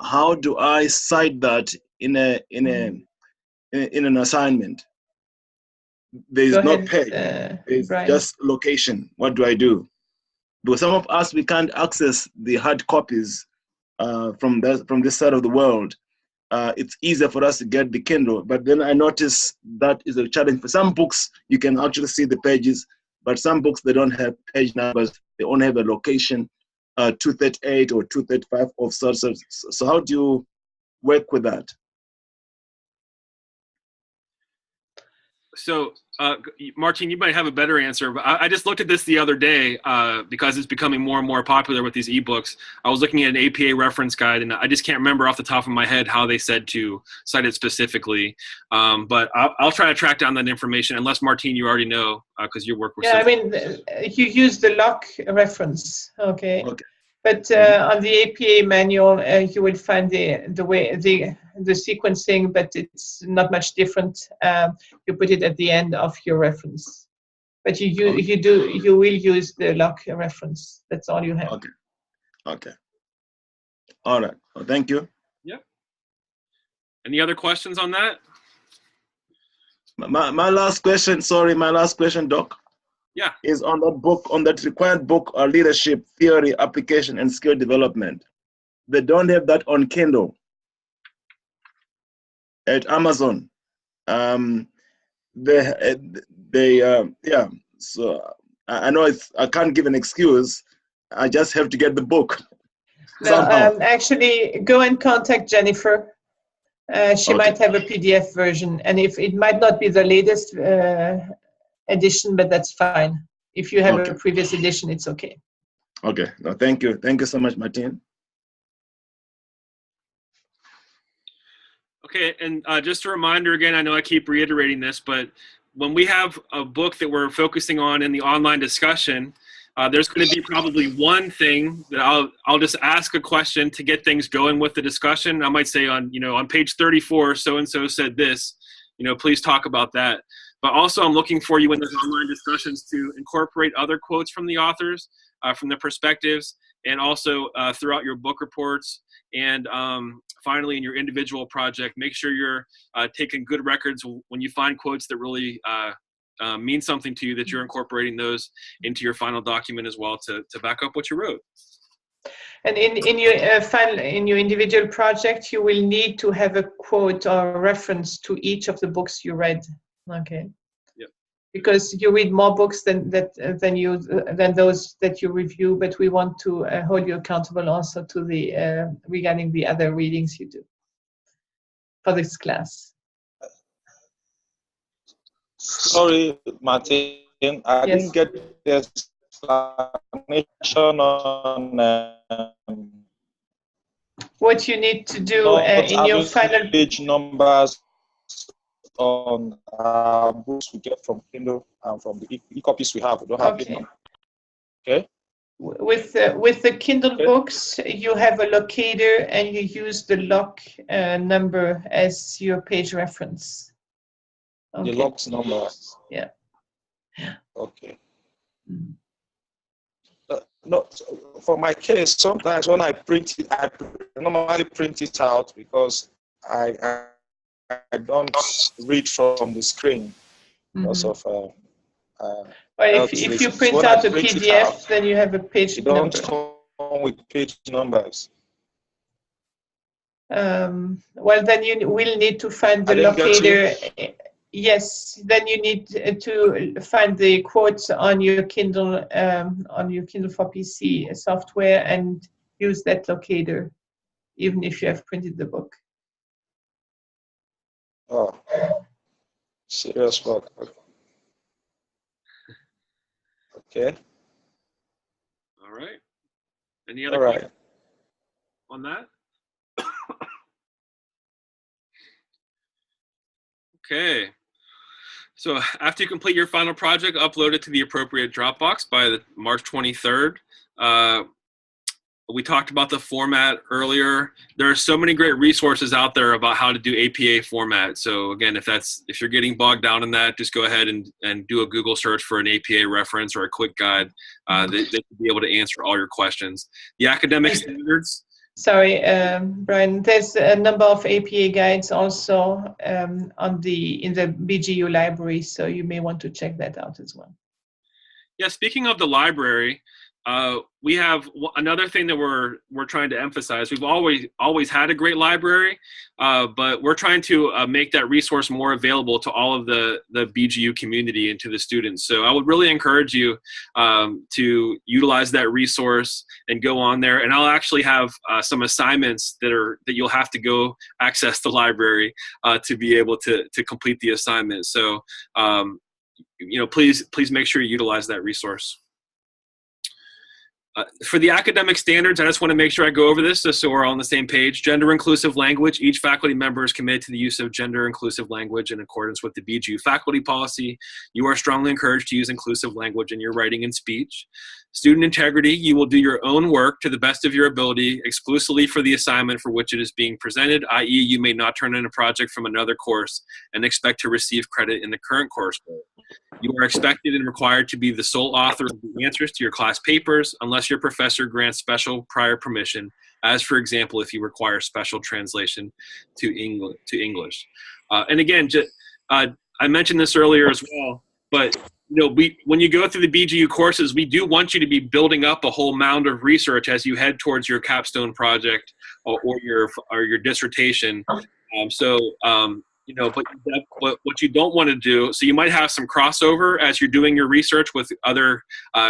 How do I cite that in an assignment? There is no page. It's just location. What do I do? Because some of us, we can't access the hard copies from this side of the world. It's easier for us to get the Kindle, but then I notice that is a challenge. For some books, you can actually see the pages, but some books, they don't have page numbers. They only have a location, 238 or 235 of sorts. So how do you work with that? So, Martin, you might have a better answer, but I just looked at this the other day because it's becoming more and more popular with these ebooks. I was looking at an APA reference guide, and I just can't remember off the top of my head how they said to cite it specifically. But I'll try to track down that information, unless, Martin, you already know because you work with. Yeah, I mean, you use the lock reference, okay. But on the APA manual, you will find the sequencing, but it's not much different. You put it at the end of your reference, but you will use the lock reference. That's all you have. Okay. All right. Well, thank you. Yep. Any other questions on that? My last question. Sorry, my last question, Doc. Yeah. Is on that book, on that required book, Leadership Theory, Application, and Skill Development. They don't have that on Kindle at Amazon. So I know I can't give an excuse. I just have to get the book. Actually, go and contact Jennifer. She might have a PDF version, and if it might not be the latest edition, but that's fine. If you have a previous edition, it's okay. Okay. No, thank you. Thank you so much, Martin. Okay, and just a reminder again, I know I keep reiterating this, but when we have a book that we're focusing on in the online discussion, there's going to be probably one thing that I'll just ask a question to get things going with the discussion. I might say on page 34, so-and-so said this, please talk about that. But also I'm looking for you in those online discussions to incorporate other quotes from the authors, from their perspectives, and also throughout your book reports. And finally, in your individual project, make sure you're taking good records when you find quotes that really mean something to you, that you're incorporating those into your final document as well to back up what you wrote. And in your individual project, you will need to have a quote or a reference to each of the books you read. Okay. Yep. because you read more books than those that you review. But we want to hold you accountable also to the regarding the other readings you do for this class. Sorry, Martin, I didn't get the explanation on what you need to do in your final page numbers on books we get from Kindle and from the e-copies we have. We don't have it now. Okay. With the Kindle books, you have a locator and you use the lock number as your page reference. The lock's number. Yeah. Okay. No, for my case, sometimes when I print it, I normally print it out because I don't read from the screen because of. Well, if you print out a PDF, then you have a page number. Don't come with page numbers. Well, then you will need to find the locator. Yes, then you need to find the quotes on your Kindle for PC software and use that locator, even if you have printed the book. Oh, serious work. Okay. All right. Any other questions on that? Okay. So after you complete your final project, upload it to the appropriate Dropbox by March 23rd. We talked about the format earlier. There are so many great resources out there about how to do APA format. So again, if you're getting bogged down in that, just go ahead and do a Google search for an APA reference or a quick guide. They will be able to answer all your questions. The academic standards. Sorry, Brian, there's a number of APA guides also in the BGU library, so you may want to check that out as well. Yeah, speaking of the library, we have another thing that we're trying to emphasize. We've always had a great library, but we're trying to make that resource more available to all of the BGU community and to the students. So I would really encourage you to utilize that resource and go on there. And I'll actually have some assignments that you'll have to go access the library to be able to complete the assignment. So please make sure you utilize that resource. For the academic standards, I just want to make sure I go over this so we're all on the same page. Gender inclusive language. Each faculty member is committed to the use of gender inclusive language in accordance with the BGU faculty policy. You are strongly encouraged to use inclusive language in your writing and speech. Student integrity. You will do your own work to the best of your ability exclusively for the assignment for which it is being presented, i.e. you may not turn in a project from another course and expect to receive credit in the current course. You are expected and required to be the sole author of the answers to your class papers unless your professor grants special prior permission, as for example, if you require special translation to English. And again, I mentioned this earlier as well, but when you go through the BGU courses, we do want you to be building up a whole mound of research as you head towards your capstone project or your dissertation. But what you don't want to do, so you might have some crossover as you're doing your research with other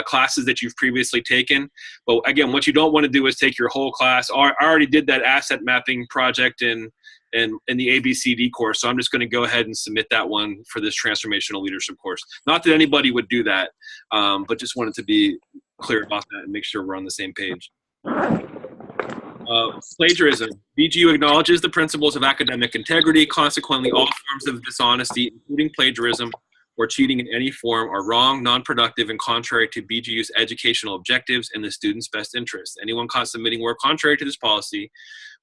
classes that you've previously taken. But again, what you don't want to do is take your whole class. I already did that asset mapping project in the ABCD course, so I'm just going to go ahead and submit that one for this transformational leadership course. Not that anybody would do that, but just wanted to be clear about that and make sure we're on the same page. Plagiarism. BGU acknowledges the principles of academic integrity. Consequently, all forms of dishonesty, including plagiarism or cheating in any form, are wrong, non-productive, and contrary to BGU's educational objectives and the student's best interest. Anyone caught submitting work contrary to this policy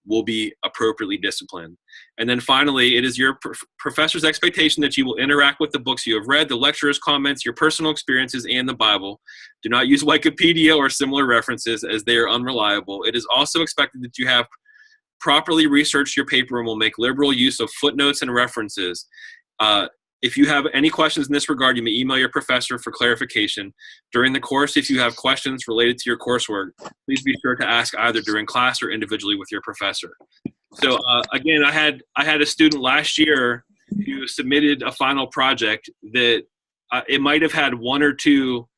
will be appropriately disciplined. And then finally, it is your professor's expectation that you will interact with the books you have read, the lecturer's comments, your personal experiences, and the Bible. Do not use Wikipedia or similar references as they are unreliable. It is also expected that you have properly researched your paper and will make liberal use of footnotes and references. If you have any questions in this regard, you may email your professor for clarification. During the course, if you have questions related to your coursework, please be sure to ask either during class or individually with your professor. So again, I had a student last year who submitted a final project that it might have had one or two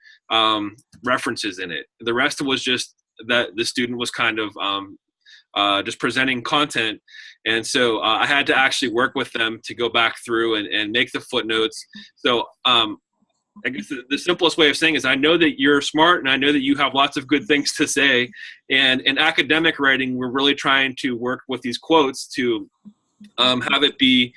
references in it. The rest was just that the student was kind of just presenting content. And so I had to actually work with them to go back through and make the footnotes. So I guess the simplest way of saying is I know that you're smart and I know that you have lots of good things to say. And in academic writing, we're really trying to work with these quotes to have it be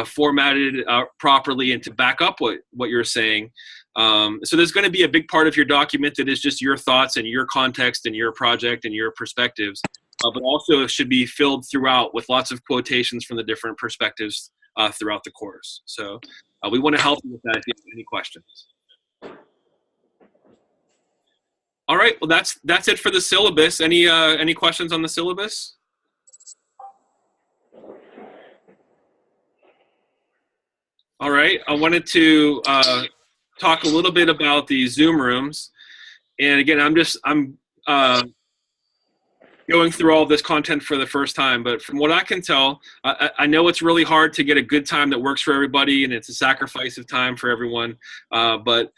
formatted properly and to back up what you're saying. So there's going to be a big part of your document that is just your thoughts and your context and your project and your perspectives, but also it should be filled throughout with lots of quotations from the different perspectives throughout the course. So we want to help you with that if you have any questions. All right, well that's it for the syllabus. Any questions on the syllabus? All right, I wanted to talk a little bit about the Zoom rooms. And again, I'm going through all this content for the first time, but from what I can tell, I know it's really hard to get a good time that works for everybody, and it's a sacrifice of time for everyone. But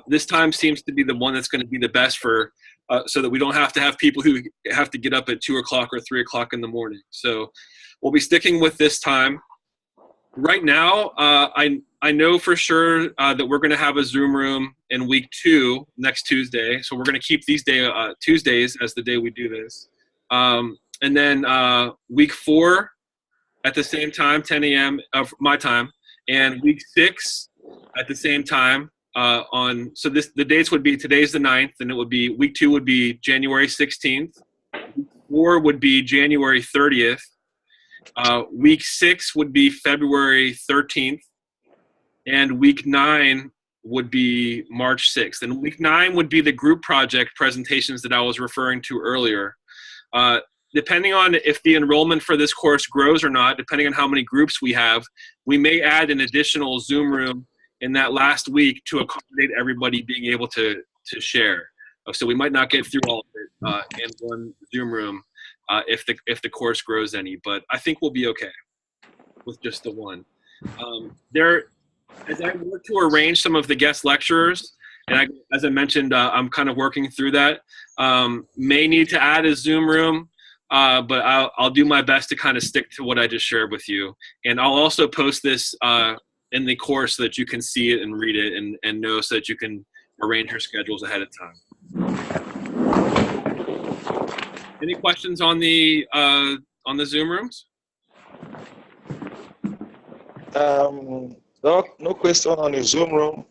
this time seems to be the one that's going to be the best for, so that we don't have to have people who have to get up at 2 o'clock or 3 o'clock in the morning. So we'll be sticking with this time. Right now, I know for sure that we're going to have a Zoom room in week 2 next Tuesday. So we're going to keep these Tuesdays as the day we do this. And then week 4 at the same time, 10 a.m. of my time, and week 6 at the same time. So the dates would be, today's the 9th, and it would be week 2 would be January 16th. Week 4 would be January 30th. Week 6 would be February 13th, and week 9 would be March 6th. And week 9 would be the group project presentations that I was referring to earlier. Depending on if the enrollment for this course grows or not, depending on how many groups we have, we may add an additional Zoom room in that last week to accommodate everybody being able to share. So we might not get through all of it in one Zoom room if the course grows any, but I think we'll be okay with just the one. As I work to arrange some of the guest lecturers, and as I mentioned, I'm kind of working through that. May need to add a Zoom room, but I'll do my best to kind of stick to what I just shared with you. And I'll also post this in the course so that you can see it and read it and know, so that you can arrange your schedules ahead of time. Any questions on the Zoom rooms? No question on the Zoom room,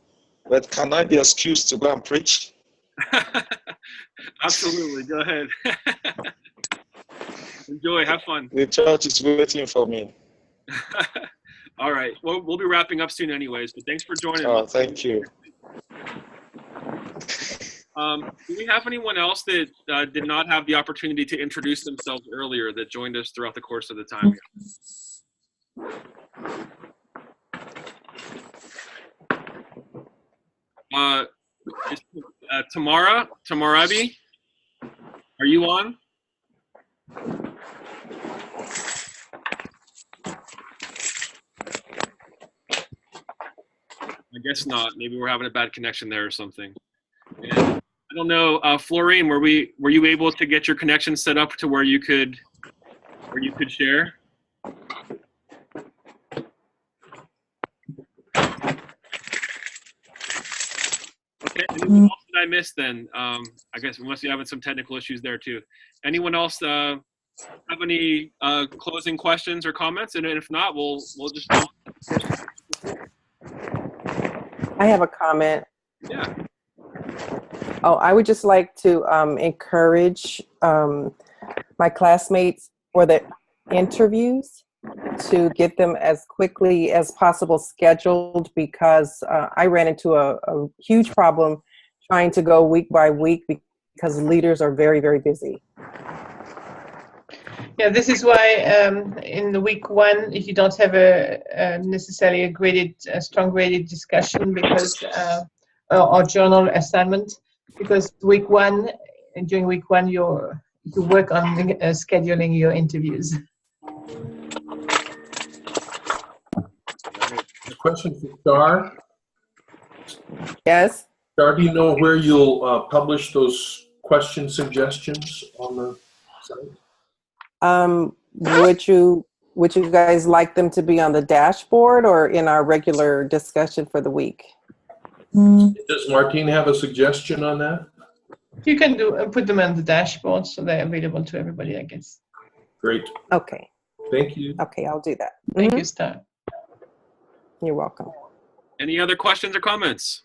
but can I be excused to go and preach? Absolutely, go ahead. Enjoy, have fun. The church is waiting for me. All right, well, we'll be wrapping up soon anyways, but thanks for joining Oh, us. thank you. Do we have anyone else that did not have the opportunity to introduce themselves earlier that joined us throughout the course of the time here? Tamarabi, are you on? I guess not. Maybe we're having a bad connection there or something. And I don't know, Florine, were you able to get your connection set up to where you could share? Okay, anyone else that I missed then? I guess we must be having some technical issues there too. Anyone else have any closing questions or comments? And if not, we'll just. I have a comment. Yeah. Oh, I would just like to encourage my classmates for the interviews to get them as quickly as possible scheduled, because I ran into a huge problem trying to go week by week because leaders are very, very busy. Yeah, this is why in the week 1 you don't have necessarily a strong graded discussion because or journal assignment, because during week 1 you work on scheduling your interviews. A question for Star. Yes. Dar, do you know where you'll publish those question suggestions on the site? Would you guys like them to be on the dashboard or in our regular discussion for the week? Does Martine have a suggestion on that? You can put them on the dashboard so they're available to everybody, I guess. Great. Okay. Thank you. Okay, I'll do that. Thank you, Star. You're welcome. Any other questions or comments?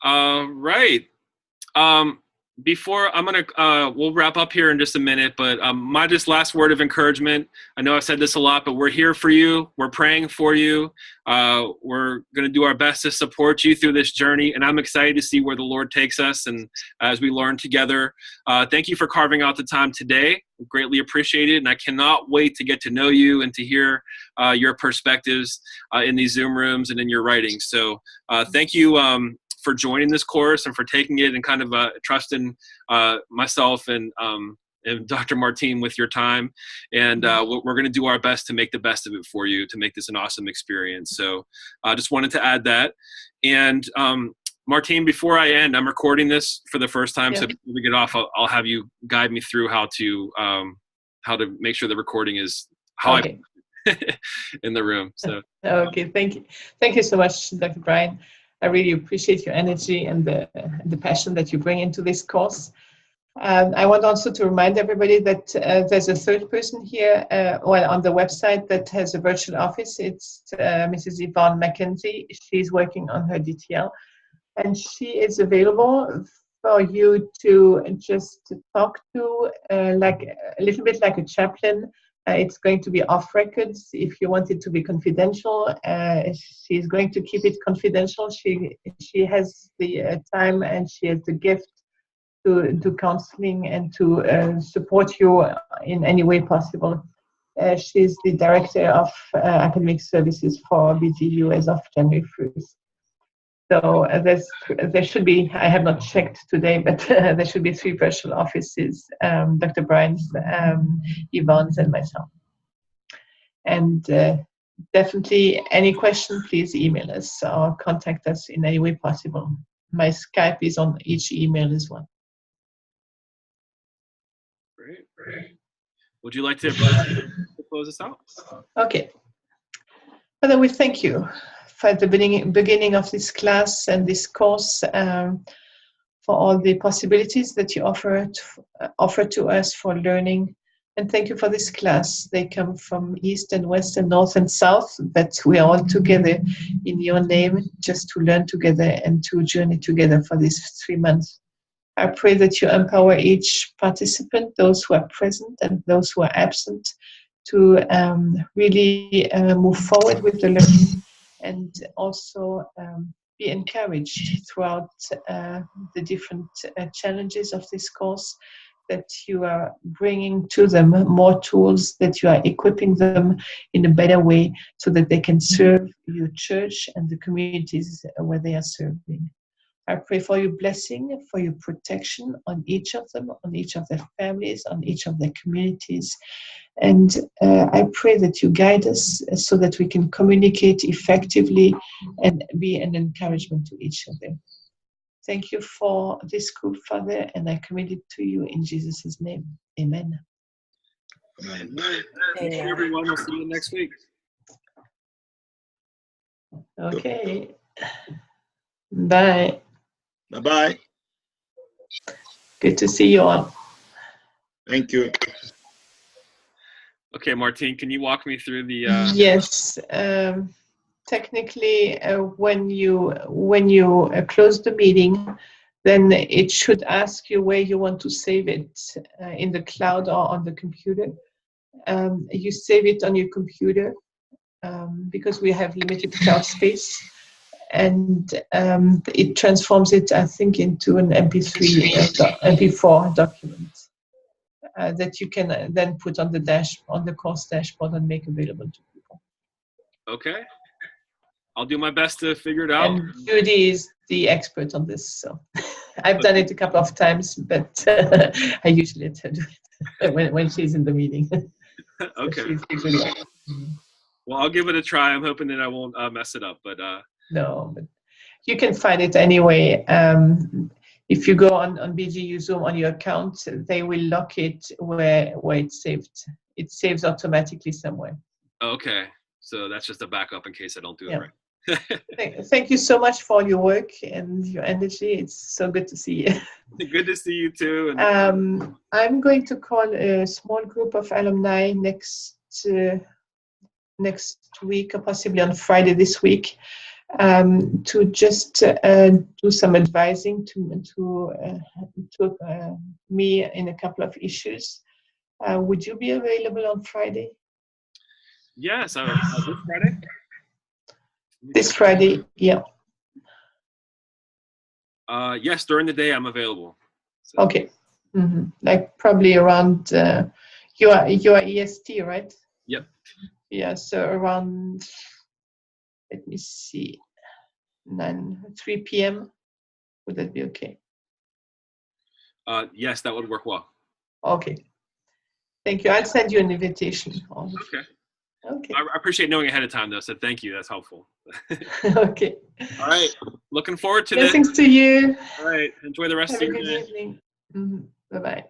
Right. Before I'm gonna, we'll wrap up here in just a minute, but my just last word of encouragement. I know I've said this a lot, but we're here for you. We're praying for you. We're gonna do our best to support you through this journey, and I'm excited to see where the Lord takes us and as we learn together. Thank you for carving out the time today. Greatly appreciated, and I cannot wait to get to know you and to hear your perspectives in these Zoom rooms and in your writing. So thank you for joining this course and for taking it and kind of trusting myself and Dr. Martine with your time. And we're going to do our best to make the best of it for you, to make this an awesome experience. So I just wanted to add that. And Martine, before I end, I'm recording this for the first time. So before we get off, I'll have you guide me through how to make sure the recording is how I in the room. So okay, thank you so much, Dr. Brian. I really appreciate your energy and the passion that you bring into this course. I want also to remind everybody that there's a third person here on the website that has a virtual office. It's Mrs. Yvonne McKenzie. She's working on her DTL, and she is available for you to just talk to, like a little bit like a chaplain. It's going to be off records. If you want it to be confidential, she's going to keep it confidential. She has the time and she has the gift to do counseling and to support you in any way possible. She's the director of academic services for BGU as of January 1st. So there should be, I have not checked today, but there should be 3 virtual offices, Dr. Brian's, Yvonne's, and myself. And definitely any question, please email us or contact us in any way possible. My Skype is on each email as well. Great. Would you like to close us out? Okay. Father, we thank you for the beginning of this class and this course, for all the possibilities that you offer to us for learning. And thank you for this class. They come from East and West and North and South, but we are all together in your name just to learn together and to journey together for these 3 months. I pray that you empower each participant, those who are present and those who are absent, to really move forward with the learning and also be encouraged throughout the different challenges of this course, that you are bringing to them more tools, that you are equipping them in a better way so that they can serve your church and the communities where they are serving. I pray for your blessing, for your protection on each of them, on each of their families, on each of their communities. And I pray that you guide us so that we can communicate effectively and be an encouragement to each other. Thank you for this group, Father, and I commit it to you in Jesus' name. Amen. Amen. Thank you, everyone. We'll see you next week. Okay. Bye. Bye-bye. Good to see you all. Thank you. Okay, Martine, can you walk me through the... Yes. Technically, when you close the meeting, then it should ask you where you want to save it, in the cloud or on the computer. You save it on your computer because we have limited cloud space, and it transforms it, I think, into an MP4 document that you can then put on the course dashboard and make available to people. Okay. I'll do my best to figure it out. And Judy is the expert on this, so I've done it a couple of times, but I usually let her do it when she's in the meeting. Okay. So she's usually Well, I'll give it a try. I'm hoping that I won't mess it up, but No, but you can find it anyway. If you go on BGU Zoom on your account, they will lock it where it's saved. It saves automatically somewhere. okay. So that's just a backup in case I don't do it right. Thank you so much for your work and your energy. It's so good to see you. Good to see you too. And I'm going to call a small group of alumni next week, or possibly on Friday this week, to just do some advising to me in a couple of issues. Would you be available on Friday? Yes, this Friday. This Friday, yeah. Yes, during the day I'm available. So. Okay, like probably around you are EST, right? Yep. Yeah, so around, let me see, 3 p.m. Would that be okay? Yes, that would work well. Okay. Thank you. I'll send you an invitation. Okay. Okay. I appreciate knowing ahead of time, though, so thank you. That's helpful. Okay. All right. Looking forward to this. Blessings to you. All right. Enjoy the rest Have of a your good day. evening. Bye-bye.